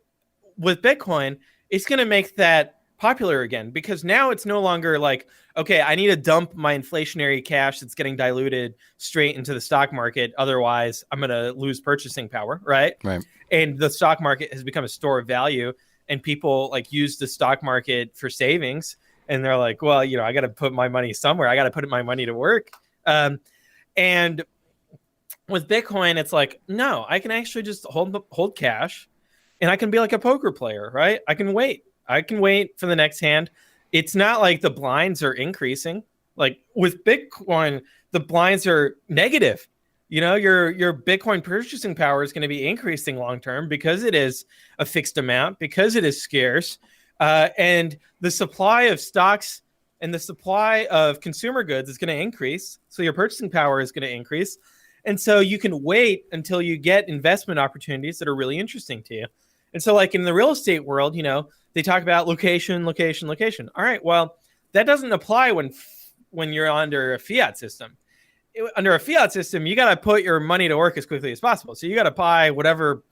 with Bitcoin, it's going to make that popular again, because now it's no longer like, okay, I need to dump my inflationary cash that's getting diluted straight into the stock market. Otherwise, I'm going to lose purchasing power, right? Right. And the stock market has become a store of value, and people like use the stock market for savings. And they're like, well, I got to put my money somewhere. I got to put my money to work. And with Bitcoin, it's like, no, I can actually just hold cash, and I can be like a poker player, right? I can wait for the next hand. It's not like the blinds are increasing. Like with Bitcoin, the blinds are negative. Your Bitcoin purchasing power is going to be increasing long term because it is a fixed amount, because it is scarce. And the supply of stocks and the supply of consumer goods is going to increase. So your purchasing power is going to increase. And so you can wait until you get investment opportunities that are really interesting to you. And so like in the real estate world, they talk about location. All right, well, that doesn't apply when you're under a fiat system. Under a fiat system, you got to put your money to work as quickly as possible. So you got to buy whatever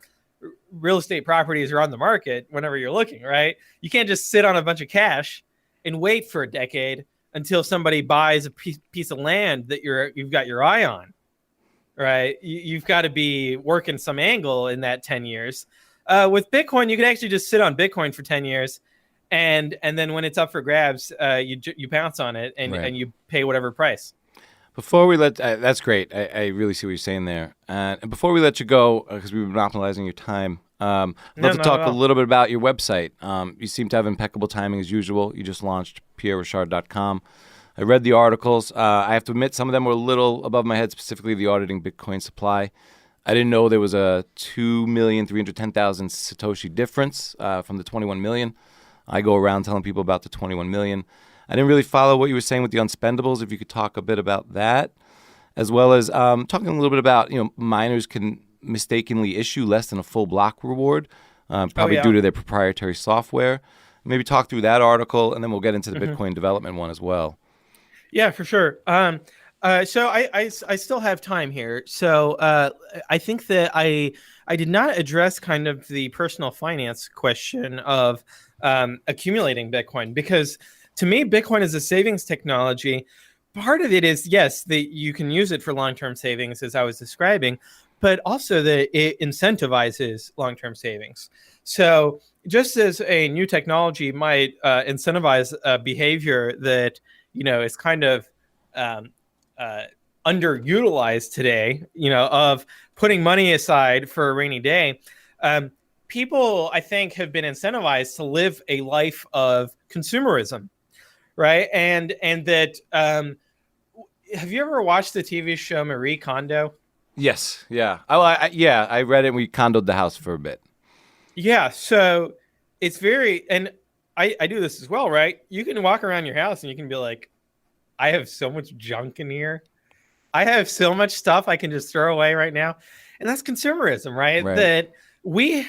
real estate properties are on the market whenever you're looking, right? You can't just sit on a bunch of cash and wait for a decade until somebody buys a piece of land that you've got your eye on, right? You've got to be working some angle in that 10 years. With Bitcoin, you can actually just sit on Bitcoin for 10 years, and then when it's up for grabs, you pounce on it and you pay whatever price. Before we that's great. I really see what you're saying there. And before we let you go, because we've been monopolizing your time, I'd love to talk a little bit about your website. You seem to have impeccable timing as usual. You just launched PierreRochard.com. I read the articles. I have to admit some of them were a little above my head, specifically the Auditing Bitcoin Supply. I didn't know there was a 2,310,000 Satoshi difference from the 21 million. I go around telling people about the 21 million. I didn't really follow what you were saying with the unspendables. If you could talk a bit about that, as well as talking a little bit about, miners can mistakenly issue less than a full block reward, probably due to their proprietary software. Maybe talk through that article, and then we'll get into the Bitcoin development one as well. Yeah, for sure. So I still have time here. So I think that I did not address kind of the personal finance question of accumulating Bitcoin, because to me, Bitcoin is a savings technology. Part of it is, yes, that you can use it for long-term savings, as I was describing, but also that it incentivizes long-term savings. So just as a new technology might incentivize a behavior that, is kind of underutilized today, of putting money aside for a rainy day, people, I think, have been incentivized to live a life of consumerism, right? And that, have you ever watched the TV show Marie Kondo? Yes. Yeah. I read it. And we condoed the house for a bit. Yeah. So it's and I do this as well, right? You can walk around your house and you can be like, I have so much junk in here. I have so much stuff I can just throw away right now. And that's consumerism, right? That we,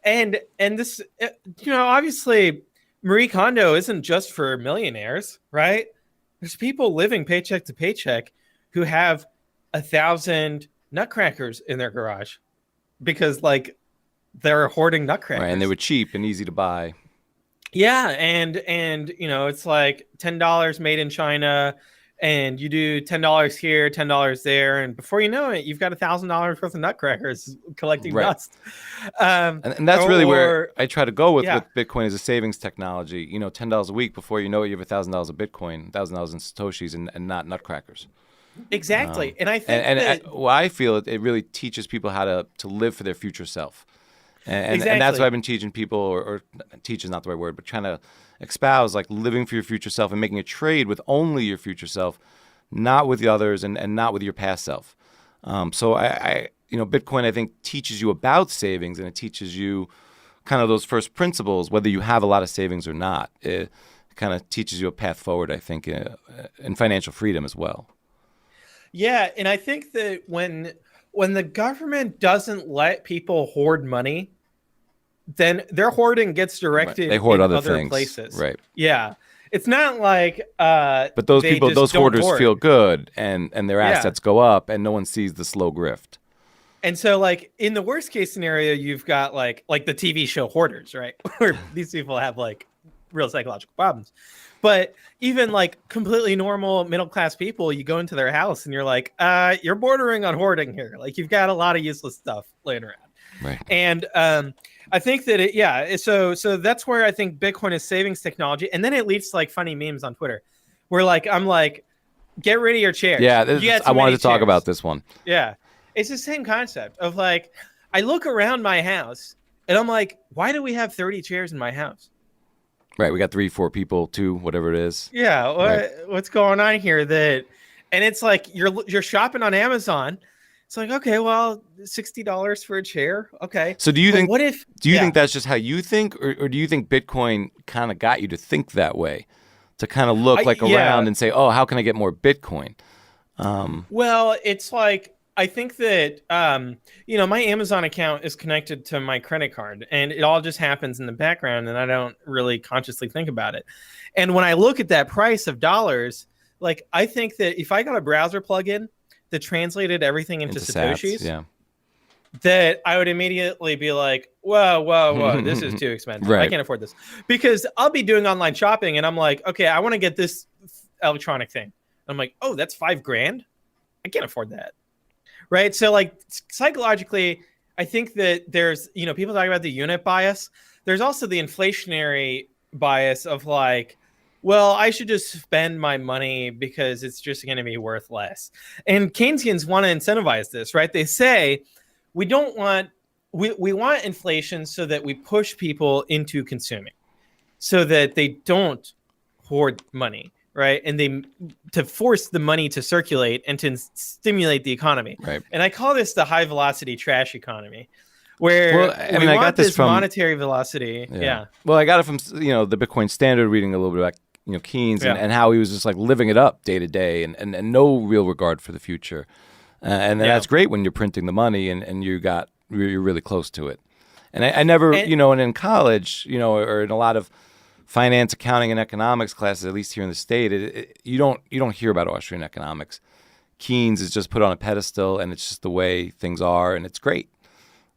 and this, obviously Marie Kondo isn't just for millionaires, right? There's people living paycheck to paycheck who have 1,000 nutcrackers in their garage because they're hoarding nutcrackers. Right, and they were cheap and easy to buy. Yeah, and it's like $10 made in China, and you do $10 here, $10 there, and before you know it, you've got $1,000 worth of nutcrackers collecting dust. And that's really where I try to go with Bitcoin as a savings technology. $10 a week, before you know it, you have $1,000 of Bitcoin, $1,000 in Satoshis, and not nutcrackers. Exactly, and I think I feel it really teaches people how to live for their future self. And that's what I've been teaching people, or teach is not the right word, but trying to espouse, living for your future self and making a trade with only your future self, not with the others and not with your past self. So Bitcoin, I think, teaches you about savings, and it teaches you kind of those first principles, whether you have a lot of savings or not. It kind of teaches you a path forward, I think, in financial freedom as well. Yeah, and I think that when the government doesn't let people hoard money, then their hoarding gets directed they hoard in other places. Right. Yeah. It's not like but those hoarders feel good and their assets go up and no one sees the slow grift. And so in the worst case scenario, you've got like the TV show Hoarders, right? Where these people have real psychological problems. But even completely normal middle class people, you go into their house and you're like, you're bordering on hoarding here. You've got a lot of useless stuff laying around. Right. And I think that so that's where I think Bitcoin is savings technology. And then it leads to funny memes on Twitter where I'm like, get rid of your chairs. Yeah, I wanted to talk about this one. Yeah. It's the same concept of I look around my house and I'm like, why do we have 30 chairs in my house? Right, we got 3-4 people, 2, whatever it is. Yeah, what's going on here? And it's you're shopping on Amazon. It's okay, well, $60 for a chair. Okay. So do you think? Do you think that's just how you think, or do you think Bitcoin kind of got you to think that way, to kind of look around and say, oh, how can I get more Bitcoin? Well, it's I think that, my Amazon account is connected to my credit card and it all just happens in the background and I don't really consciously think about it. And when I look at that price of dollars, I think that if I got a browser plugin that translated everything into Satoshis, that I would immediately be like, whoa, this is too expensive. Right. I can't afford this. Because I'll be doing online shopping and I'm like, okay, I want to get this electronic thing. I'm like, oh, that's $5,000. I can't afford that. Right. So psychologically, I think that there's, people talk about the unit bias. There's also the inflationary bias of well, I should just spend my money because it's just going to be worth less. And Keynesians want to incentivize this, right? They say we want inflation so that we push people into consuming so that they don't hoard money. Right. And to force the money to circulate and to stimulate the economy. Right. And I call this the high velocity trash economy, where I got this from monetary velocity. Yeah. Well, I got it from, the Bitcoin Standard, reading a little bit about, Keynes and how he was just living it up day to day and no real regard for the future. And that's great when you're printing the money and you're really close to it. And I never, and in college, or in a lot of finance, accounting, and economics classes, at least here in the state, you don't hear about Austrian economics. Keynes is just put on a pedestal, and it's just the way things are, and it's great,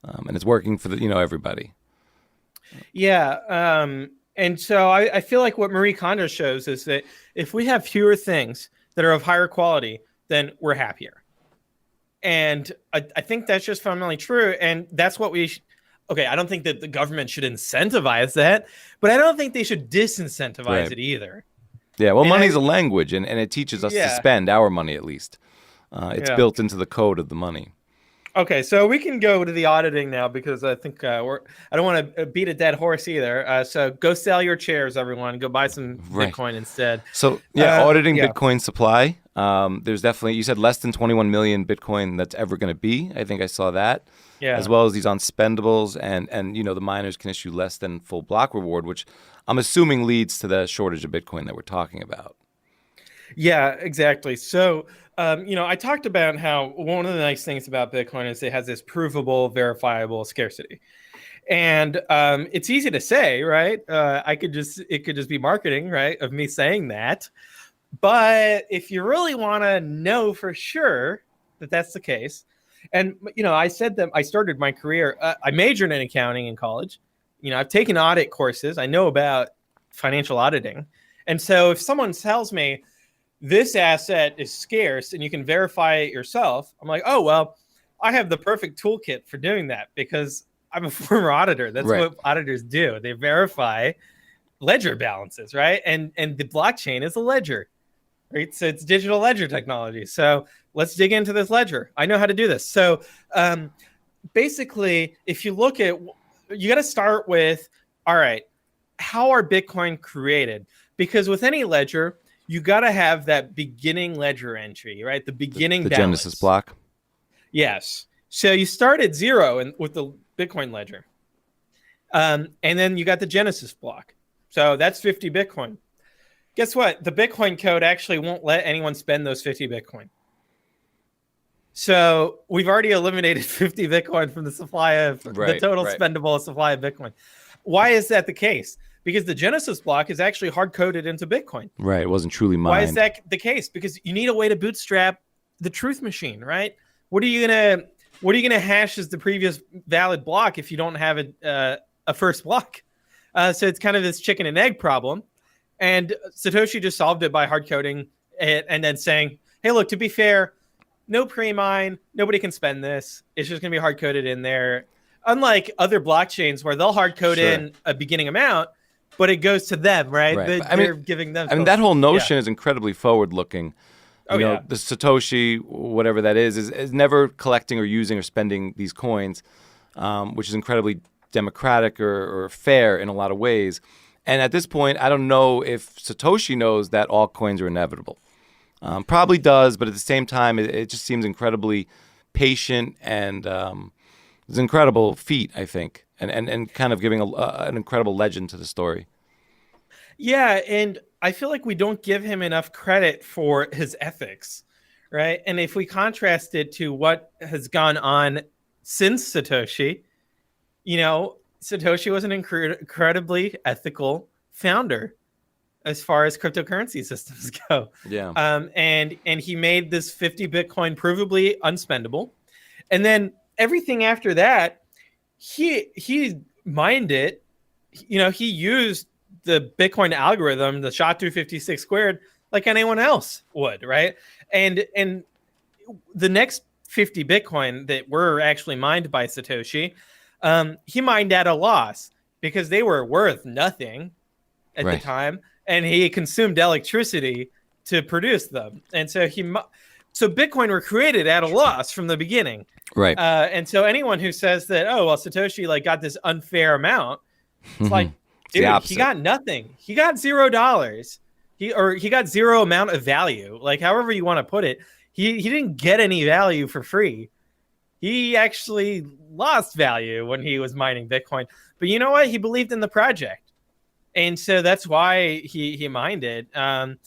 and it's working for everybody. Yeah, and so I feel like what Marie Kondo shows is that if we have fewer things that are of higher quality, then we're happier, and I think that's just fundamentally true, and that's what okay, I don't think that the government should incentivize that, but I don't think they should disincentivize it either. Yeah, well, money's a language, and it teaches us to spend our money, at least. It's built into the code of the money. Okay, so we can go to the auditing now, because I think I don't want to beat a dead horse either. So go sell your chairs, everyone. Go buy some Bitcoin instead. So auditing Bitcoin supply. There's definitely, you said less than 21 million Bitcoin that's ever going to be. I think I saw that. Yeah. As well as these unspendables, and the miners can issue less than full block reward, which I'm assuming leads to the shortage of Bitcoin that we're talking about. Yeah, exactly. So, I talked about how one of the nice things about Bitcoin is it has this provable, verifiable scarcity. And it's easy to say, right? It could just be marketing, right, of me saying that. But if you really want to know for sure that that's the case, and, I said that I started my career, I majored in accounting in college. I've taken audit courses. I know about financial auditing. And so if someone tells me this asset is scarce and you can verify it yourself, I'm like, oh, well, I have the perfect toolkit for doing that because I'm a former auditor. That's what auditors do. They verify ledger balances, right? And the blockchain is a ledger, right? So it's digital ledger technology. So let's dig into this ledger. I know how to do this. So basically, if you look at, you got to start with, all right, how are Bitcoin created? Because with any ledger, you got to have that beginning ledger entry, right? The beginning balance. Genesis block. Yes. So you start at 0 with the Bitcoin ledger. And then you got the Genesis block. So that's 50 Bitcoin. Guess what? The Bitcoin code actually won't let anyone spend those 50 Bitcoin. So we've already eliminated 50 Bitcoin from the supply of the total spendable supply of Bitcoin. Why is that the case? Because the Genesis block is actually hard-coded into Bitcoin. Right, it wasn't truly mined. Why is that the case? Because you need a way to bootstrap the truth machine, right? What are you gonna hash as the previous valid block if you don't have a first block? So it's kind of this chicken and egg problem. And Satoshi just solved it by hard-coding it and then saying, hey, look, to be fair, no pre-mine, nobody can spend this. It's just gonna be hard-coded in there. Unlike other blockchains where they'll hard-code in a beginning amount, but it goes to them, right? They're giving them. I mean, that whole notion is incredibly forward-looking. The Satoshi, whatever that is never collecting or using or spending these coins, which is incredibly democratic or fair in a lot of ways. And at this point, I don't know if Satoshi knows that all coins are inevitable. Probably does, but at the same time, it just seems incredibly patient and it's an incredible feat, I think. And kind of giving an incredible legend to the story. Yeah, and I feel like we don't give him enough credit for his ethics, right? And if we contrast it to what has gone on since Satoshi, Satoshi was an incredibly ethical founder as far as cryptocurrency systems go. Yeah. And he made this 50 Bitcoin provably unspendable. And then everything after that, he mined it. He used the Bitcoin algorithm, the SHA-256 squared, like anyone else would, right? And the next 50 Bitcoin that were actually mined by Satoshi, he mined at a loss because they were worth nothing at the time, and he consumed electricity to produce them. And so so Bitcoin were created at a loss from the beginning. Right. And so anyone who says that, oh, well, Satoshi got this unfair amount, it's like, dude, he got nothing. He got $0. He got zero amount of value. Like, however you want to put it, he didn't get any value for free. He actually lost value when he was mining Bitcoin. But you know what? He believed in the project. And so that's why he mined it. And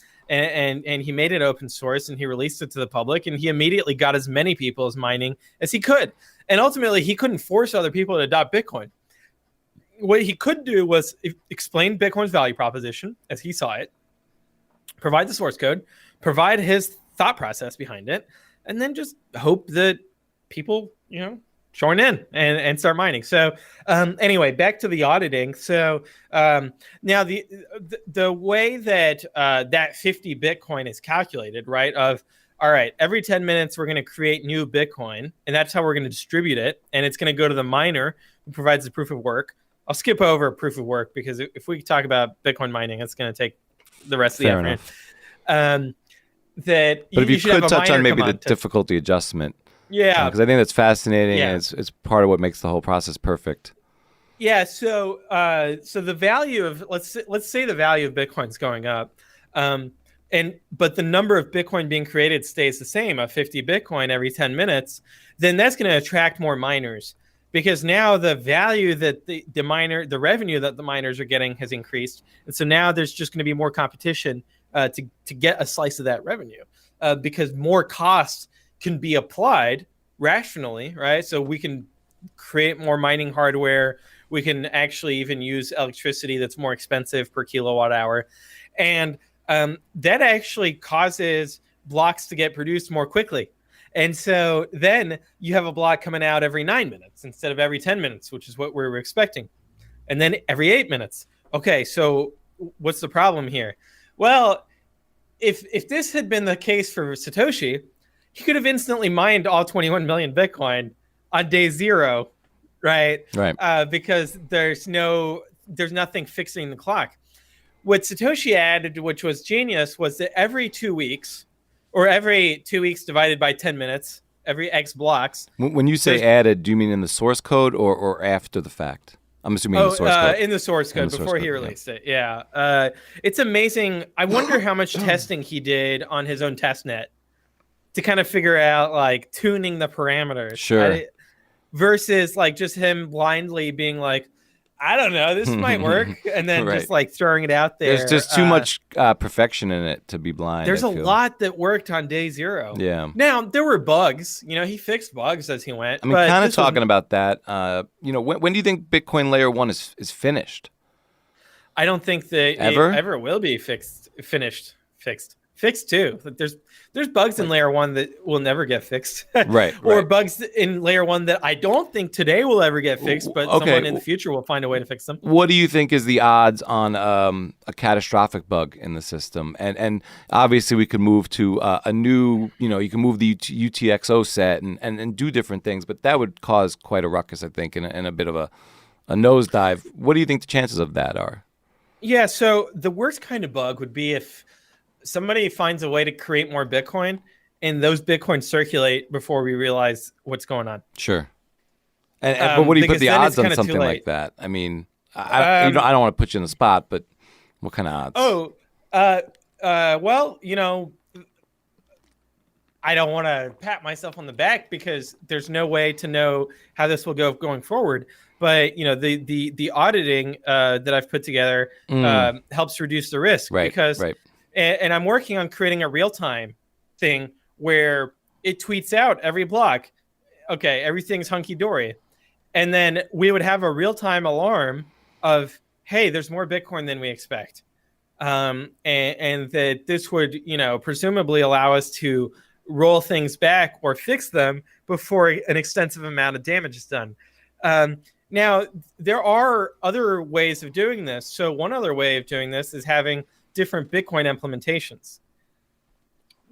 he made it open source and he released it to the public, and he immediately got as many people as mining as he could. And ultimately, he couldn't force other people to adopt Bitcoin. What he could do was explain Bitcoin's value proposition as he saw it, provide the source code, provide his thought process behind it, and then just hope that people, join in and start mining. So anyway, back to the auditing. So now the way that that 50 Bitcoin is calculated, right, all right, every 10 minutes we're going to create new Bitcoin, and that's how we're going to distribute it, and it's going to go to the miner provides the proof of work. I'll skip over proof of work because if we talk about Bitcoin mining, it's going to take the rest of the afternoon. But if you could touch on maybe the difficulty adjustment. Yeah. Because I think that's fascinating. And it's part of what makes the whole process perfect. Yeah. So the value of, let's say the value of Bitcoin's going up. But the number of Bitcoin being created stays the same, of 50 Bitcoin every 10 minutes, then that's going to attract more miners, because now the value that the revenue that the miners are getting has increased. And so now there's just going to be more competition to get a slice of that revenue, because more costs can be applied rationally, right? So we can create more mining hardware. We can actually even use electricity that's more expensive per kilowatt hour. And that actually causes blocks to get produced more quickly. And so then you have a block coming out every 9 minutes instead of every 10 minutes, which is what we were expecting. And then every 8 minutes. Okay, so what's the problem here? Well, if this had been the case for Satoshi, he could have instantly mined all 21 million Bitcoin on day 0, right? Right. Because there's nothing fixing the clock. What Satoshi added, which was genius, was that every 2 weeks, or every 2 weeks divided by 10 minutes, every X blocks. When you say added, do you mean in the source code or after the fact? I'm assuming in the source code. In the source code, before he released it. Yeah. It's amazing. I wonder how much testing he did on his own test net to kind of figure out, like, tuning the parameters. Sure. Versus, like, just him blindly being like, I don't know, this might work, and then just like throwing it out there. There's just too much perfection in it to be blind. There's a lot that worked on day 0. Yeah. Now there were bugs. He fixed bugs as he went. I mean, kind of talking about that. When do you think Bitcoin Layer 1 is finished? I don't think that it ever will be fixed. Fixed too. There's bugs in Layer 1 that will never get fixed. Right. Or bugs in Layer 1 that I don't think today will ever get fixed, but someone in the future will find a way to fix them. What do you think is the odds on a catastrophic bug in the system? And obviously we could move to a new, you can move the UTXO set and do different things, but that would cause quite a ruckus, I think, and a bit of a nosedive. What do you think the chances of that are? Yeah, so the worst kind of bug would be if somebody finds a way to create more Bitcoin and those Bitcoin circulate before we realize what's going on. Sure. But what do you put the odds on something like that? I mean, I don't want to put you in the spot, but what kind of odds? Well, I don't want to pat myself on the back because there's no way to know how this will go going forward. But the auditing that I've put together helps reduce the risk, because and I'm working on creating a real-time thing where it tweets out every block, okay, everything's hunky-dory. And then we would have a real-time alarm of, hey, there's more Bitcoin than we expect. And that this would, presumably allow us to roll things back or fix them before an extensive amount of damage is done. Now, there are other ways of doing this. So one other way of doing this is having different Bitcoin implementations.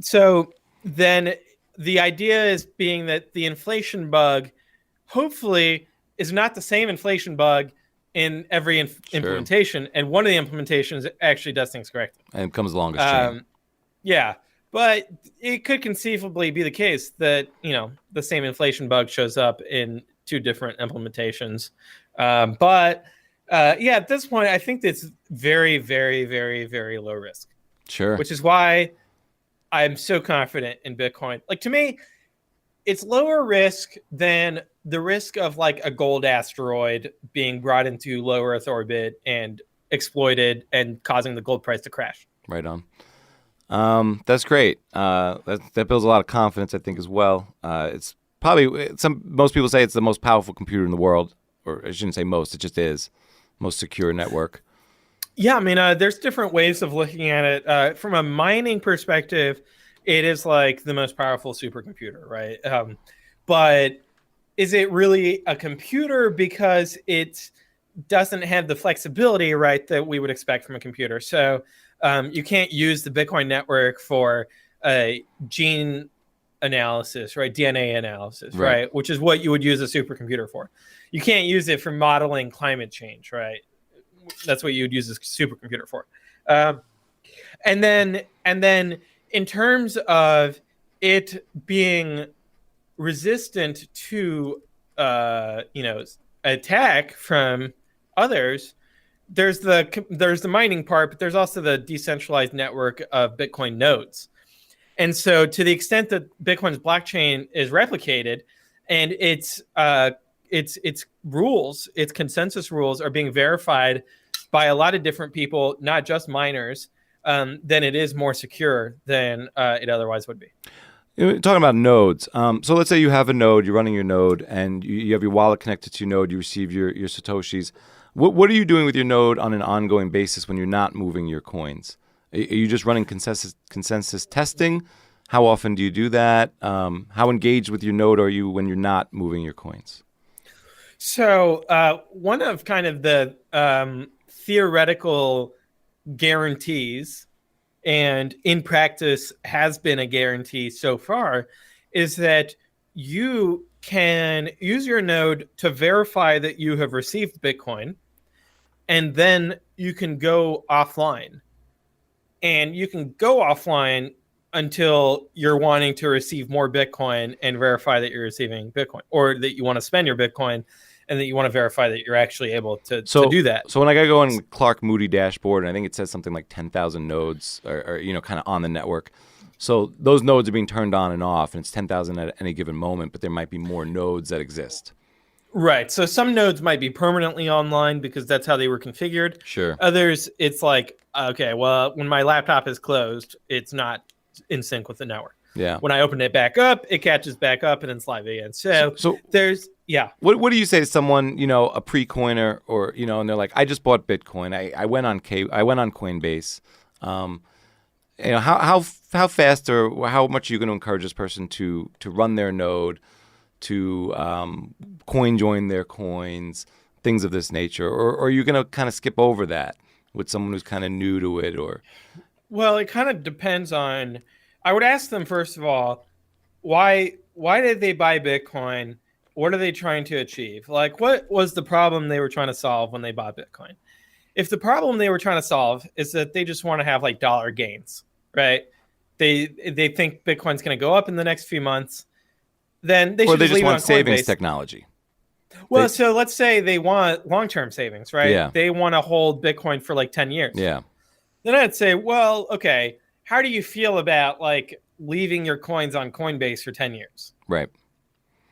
So then the idea is being that the inflation bug hopefully is not the same inflation bug in every implementation. And one of the implementations actually does things correctly. And it comes along as chain. Yeah. But it could conceivably be the case that, the same inflation bug shows up in 2 different implementations. At this point, I think it's very, very, very, very low risk. Sure. Which is why I'm so confident in Bitcoin. Like, to me, it's lower risk than the risk of like a gold asteroid being brought into low Earth orbit and exploited and causing the gold price to crash. Right on. That's great. That builds a lot of confidence, I think, as well. It's probably most people say it's the most powerful computer in the world, or I shouldn't say most. It just is most secure network. Yeah, I mean, there's different ways of looking at it. From a mining perspective, it is like the most powerful supercomputer, right? But is it really a computer because it doesn't have the flexibility, right, that we would expect from a computer? So you can't use the Bitcoin network for gene analysis, right? DNA analysis, Right. right? Which is what you would use a supercomputer for. You can't use it for modeling climate change, right? That's what you would use a supercomputer for. And then in terms of it being resistant to attack from others, there's the mining part, but there's also the decentralized network of Bitcoin nodes. And so to the extent that Bitcoin's blockchain is replicated and its rules, its consensus rules are being verified by a lot of different people, not just miners, then it is more secure than it otherwise would be. Talking about nodes. So let's say you have a node, you're running your node, and you have your wallet connected to your node, you receive your Satoshis. What are you doing with your node on an ongoing basis when you're not moving your coins? Are you just running consensus testing? How often do you do that? How engaged with your node are you when you're not moving your coins? So one of kind of the theoretical guarantees, and in practice has been a guarantee so far, is that you can use your node to verify that you have received Bitcoin, and then you can go offline. And you can go offline until you're wanting to receive more Bitcoin and verify that you're receiving Bitcoin, or that you want to spend your Bitcoin and that you want to verify that you're actually able to do that. So when I go on Clark Moody dashboard, and I think it says something like 10,000 nodes are kind of on the network. So those nodes are being turned on and off, and it's 10,000 at any given moment, but there might be more nodes that exist. Right. So some nodes might be permanently online because that's how they were configured. Sure. Others, it's like, okay, well, when my laptop is closed, it's not in sync with the network. Yeah. When I open it back up, it catches back up and it's live again. So there's, yeah. What do you say to someone, a pre-coiner, or, and they're like, I just bought Bitcoin. I went on Coinbase. How fast or how much are you going to encourage this person to run their node, to coin join their coins, things of this nature? Or are you going to kind of skip over that with someone who's kind of new to it? Or Well, it kind of depends on, I would ask them, first of all, why did they buy Bitcoin? What are they trying to achieve? Like, what was the problem they were trying to solve when they bought Bitcoin? If the problem they were trying to solve is that they just want to have like dollar gains, right? They think Bitcoin's going to go up in the next few months, then they should just leave it on Coinbase. Savings technology. Well, so let's say they want long-term savings, right? Yeah. They want to hold Bitcoin for like 10 years. Yeah. Then I'd say, well, okay, how do you feel about like leaving your coins on Coinbase for 10 years? Right.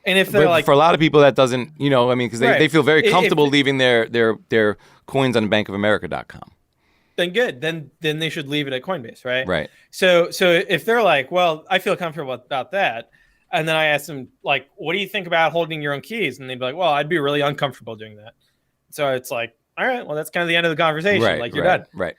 And if they're like, for a lot of people that doesn't, because they feel very comfortable leaving their coins on bankofamerica.com. Then good. Then they should leave it at Coinbase, right? Right. So if they're like, well, I feel comfortable about that, and then I ask them like, what do you think about holding your own keys? And they'd be like, well, I'd be really uncomfortable doing that. So it's like, all right, well, that's kind of the end of the conversation. Right, like you're done. Right.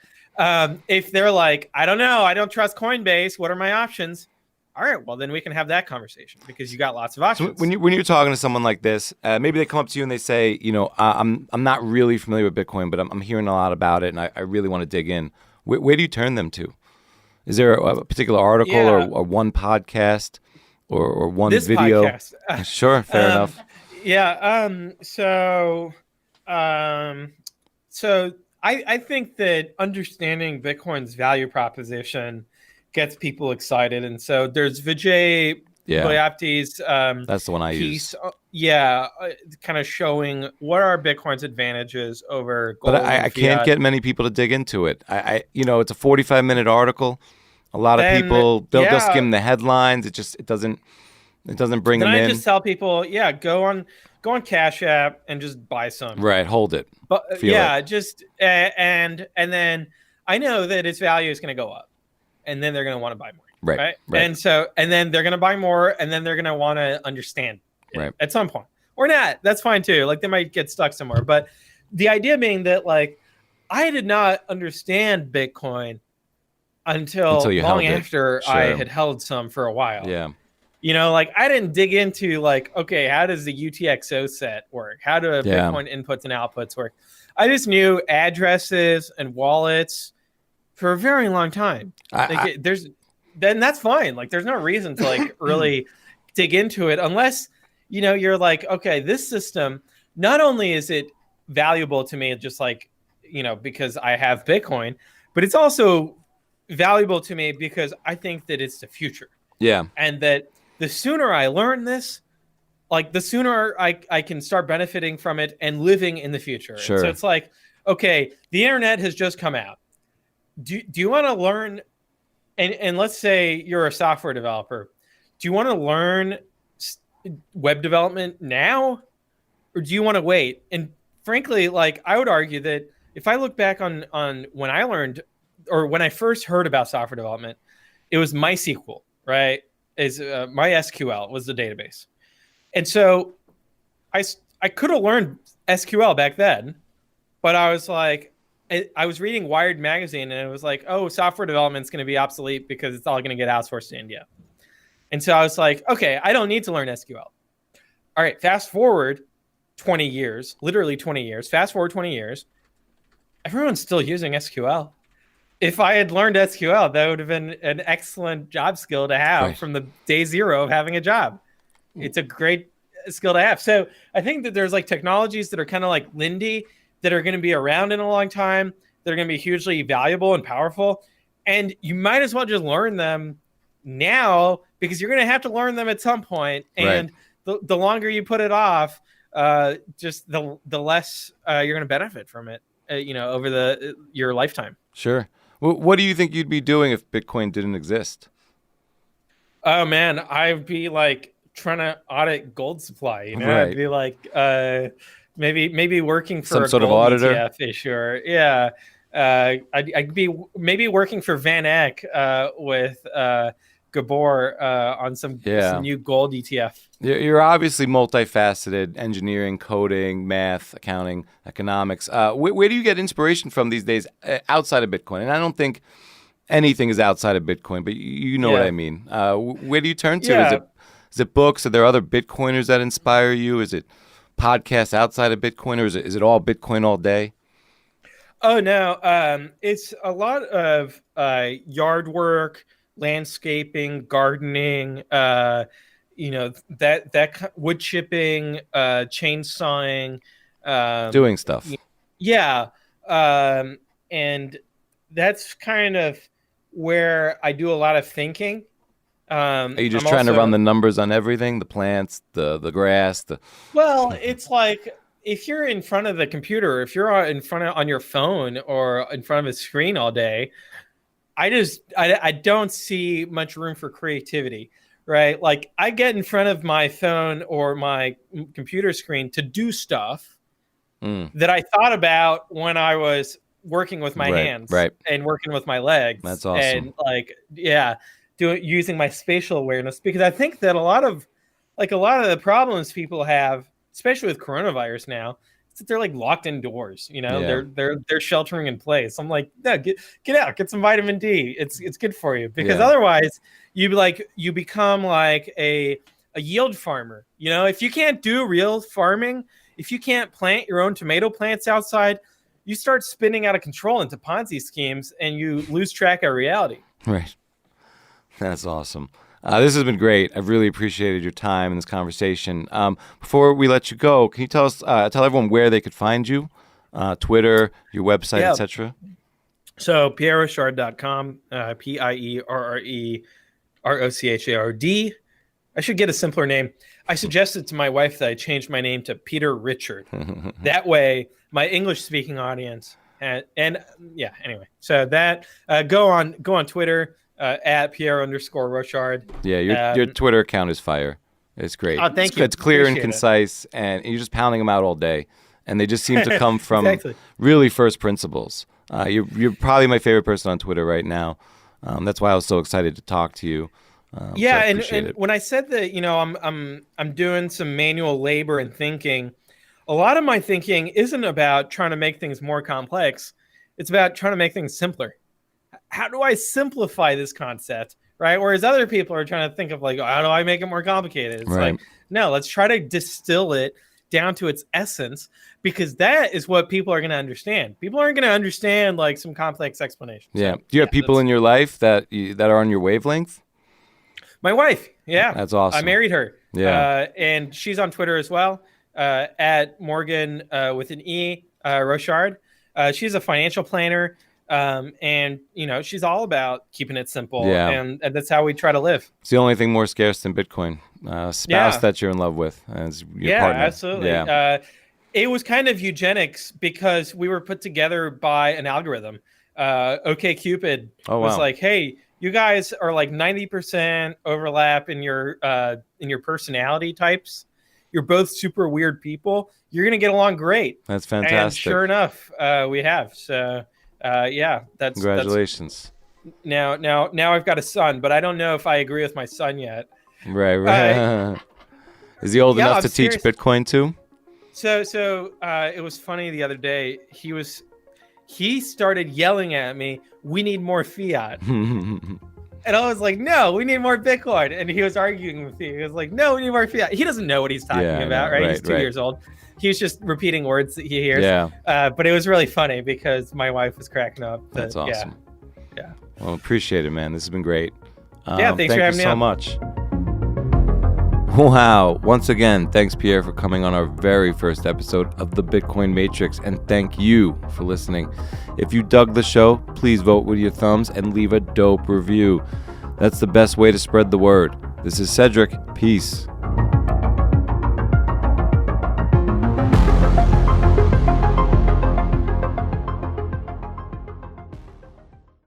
If they're like, I don't know, I don't trust Coinbase. What are my options? All right, well, then we can have that conversation because you got lots of options. So when you're talking to someone like this, maybe they come up to you and they say, I'm not really familiar with Bitcoin, but I'm hearing a lot about it, and I really want to dig in. Where do you turn them to? Is there a particular article or one podcast or one this video? Podcast. Sure, fair enough. Yeah. So I think that understanding Bitcoin's value proposition gets people excited, and so there's Vijay Boyapti's that's the one I use. Kind of showing what are Bitcoin's advantages over gold. But I can't get many people to dig into it. It's a 45-minute article. A lot of people they'll skim the headlines. It doesn't bring them in. I just tell people, go on Cash App and just buy some. Right, hold it. But and then I know that its value is going to go up. And then they're going to want to buy more. Right. And then they're going to buy more, and then they're going to want to understand it at some point. Or not. That's fine too. Like they might get stuck somewhere. But the idea being that like I did not understand Bitcoin until long after I had held some for a while. Yeah. I didn't dig into like, okay, how does the UTXO set work? How do Bitcoin inputs and outputs work? I just knew addresses and wallets for a very long time. then that's fine. Like, there's no reason to like really dig into it unless, you know, you're like, okay, this system, not only is it valuable to me, just like, you know, because I have Bitcoin, but it's also valuable to me because I think that it's the future. Yeah. And that the sooner I learn this, like the sooner I can start benefiting from it and living in the future. Sure. So it's like, okay, the internet has just come out. Do you want to learn? And let's say you're a software developer. Do you want to learn web development now, or do you want to wait? And frankly, like, I would argue that if I look back on when I learned, or when I first heard about software development, it was MySQL, right? MySQL was the database. And so I could have learned SQL back then, but I was like, I was reading Wired magazine and it was like, oh, software development is going to be obsolete because it's all going to get outsourced to India. And so I was like, okay, I don't need to learn SQL. All right, fast forward 20 years, literally 20 years, fast forward 20 years, everyone's still using SQL. If I had learned SQL, that would have been an excellent job skill to have from the day zero of having a job. It's a great skill to have. So I think that there's like technologies that are kind of like Lindy that are going to be around in a long time. They're going to be hugely valuable and powerful. And you might as well just learn them now because you're going to have to learn them at some point. And the longer you put it off, just the less you're going to benefit from it, over your lifetime. Sure. Well, what do you think you'd be doing if Bitcoin didn't exist? Oh man, I'd be like trying to audit gold supply. I'd be like, maybe working for some a sort gold of auditor ETF issuer. Yeah, I'd be maybe working for Van Eck with Gabor on some new gold ETF. You're obviously multifaceted: engineering, coding, math, accounting, economics. Where do you get inspiration from these days outside of Bitcoin? And I don't think anything is outside of Bitcoin, but you know what I mean. Where do you turn to? Yeah. Is it books? Are there other Bitcoiners that inspire you? Is it podcasts outside of Bitcoin, or is it all Bitcoin all day? Oh no, it's a lot of yard work, landscaping, gardening, that wood chipping, chainsawing, doing stuff. Yeah, and that's kind of where I do a lot of thinking. Are you just trying to run the numbers on everything? The plants, the grass, Well, it's like if you're in front of the computer, if you're on your phone or in front of a screen all day, I don't see much room for creativity, right? Like I get in front of my phone or my computer screen to do stuff that I thought about when I was working with my hands and working with my legs. That's awesome. And using my spatial awareness, because I think that a lot of the problems people have, especially with coronavirus now, is that they're like locked indoors. They're sheltering in place. I'm like, no, get out, get some vitamin D. It's good for you, because otherwise you become like a yield farmer. If you can't do real farming, if you can't plant your own tomato plants outside, you start spinning out of control into Ponzi schemes and you lose track of reality. Right. That's awesome. This has been great. I've really appreciated your time in this conversation. Before we let you go, can you tell everyone where they could find you? Twitter, your website, etc. So pierrerochard.com, PIERREROCHARD. I should get a simpler name. I suggested to my wife that I change my name to Peter Richard. That way, my English-speaking audience anyway. So that go on Twitter. At Pierre_Rochard. Yeah, your Twitter account is fire. It's great. Oh, thank you. It's clear Appreciate and concise, and you're just pounding them out all day. And they just seem to come from Exactly. really first principles. You're probably my favorite person on Twitter right now. That's why I was so excited to talk to you. And when I said that, I'm doing some manual labor and thinking, a lot of my thinking isn't about trying to make things more complex. It's about trying to make things simpler. How do I simplify this concept, right? Whereas other people are trying to think of like, how do I make it more complicated? It's like, no, let's try to distill it down to its essence, because that is what people are going to understand. People aren't going to understand like some complex explanation. Yeah. So, Do you have people in your life that are on your wavelength? My wife. Yeah. That's awesome. I married her. Yeah. And she's on Twitter as well, at Morgan with an E, Rochard. She's a financial planner. And she's all about keeping it simple. Yeah. And that's how we try to live. It's the only thing more scarce than Bitcoin. Spouse that you're in love with as your partner. Absolutely. Yeah. It was kind of eugenics because we were put together by an algorithm. OkCupid was like, hey, you guys are like 90% overlap in your personality types. You're both super weird people. You're gonna get along great. That's fantastic. And sure enough, we have. So that's congratulations. Now I've got a son, but I don't know if I agree with my son yet. Right. Is he old enough to teach Bitcoin too? So it was funny the other day. He started yelling at me, "We need more fiat." And I was like, "No, we need more Bitcoin." And he was arguing with me. He was like, "No, we need more fiat." He doesn't know what he's talking about, right? He's 2 years old. He was just repeating words that he hears. Yeah. But it was really funny because my wife was cracking up. That's awesome. Yeah. Well, appreciate it, man. This has been great. Thanks for having me so much. Wow. Once again, thanks, Pierre, for coming on our very first episode of the Bitcoin Matrix. And thank you for listening. If you dug the show, please vote with your thumbs and leave a dope review. That's the best way to spread the word. This is Cedric. Peace.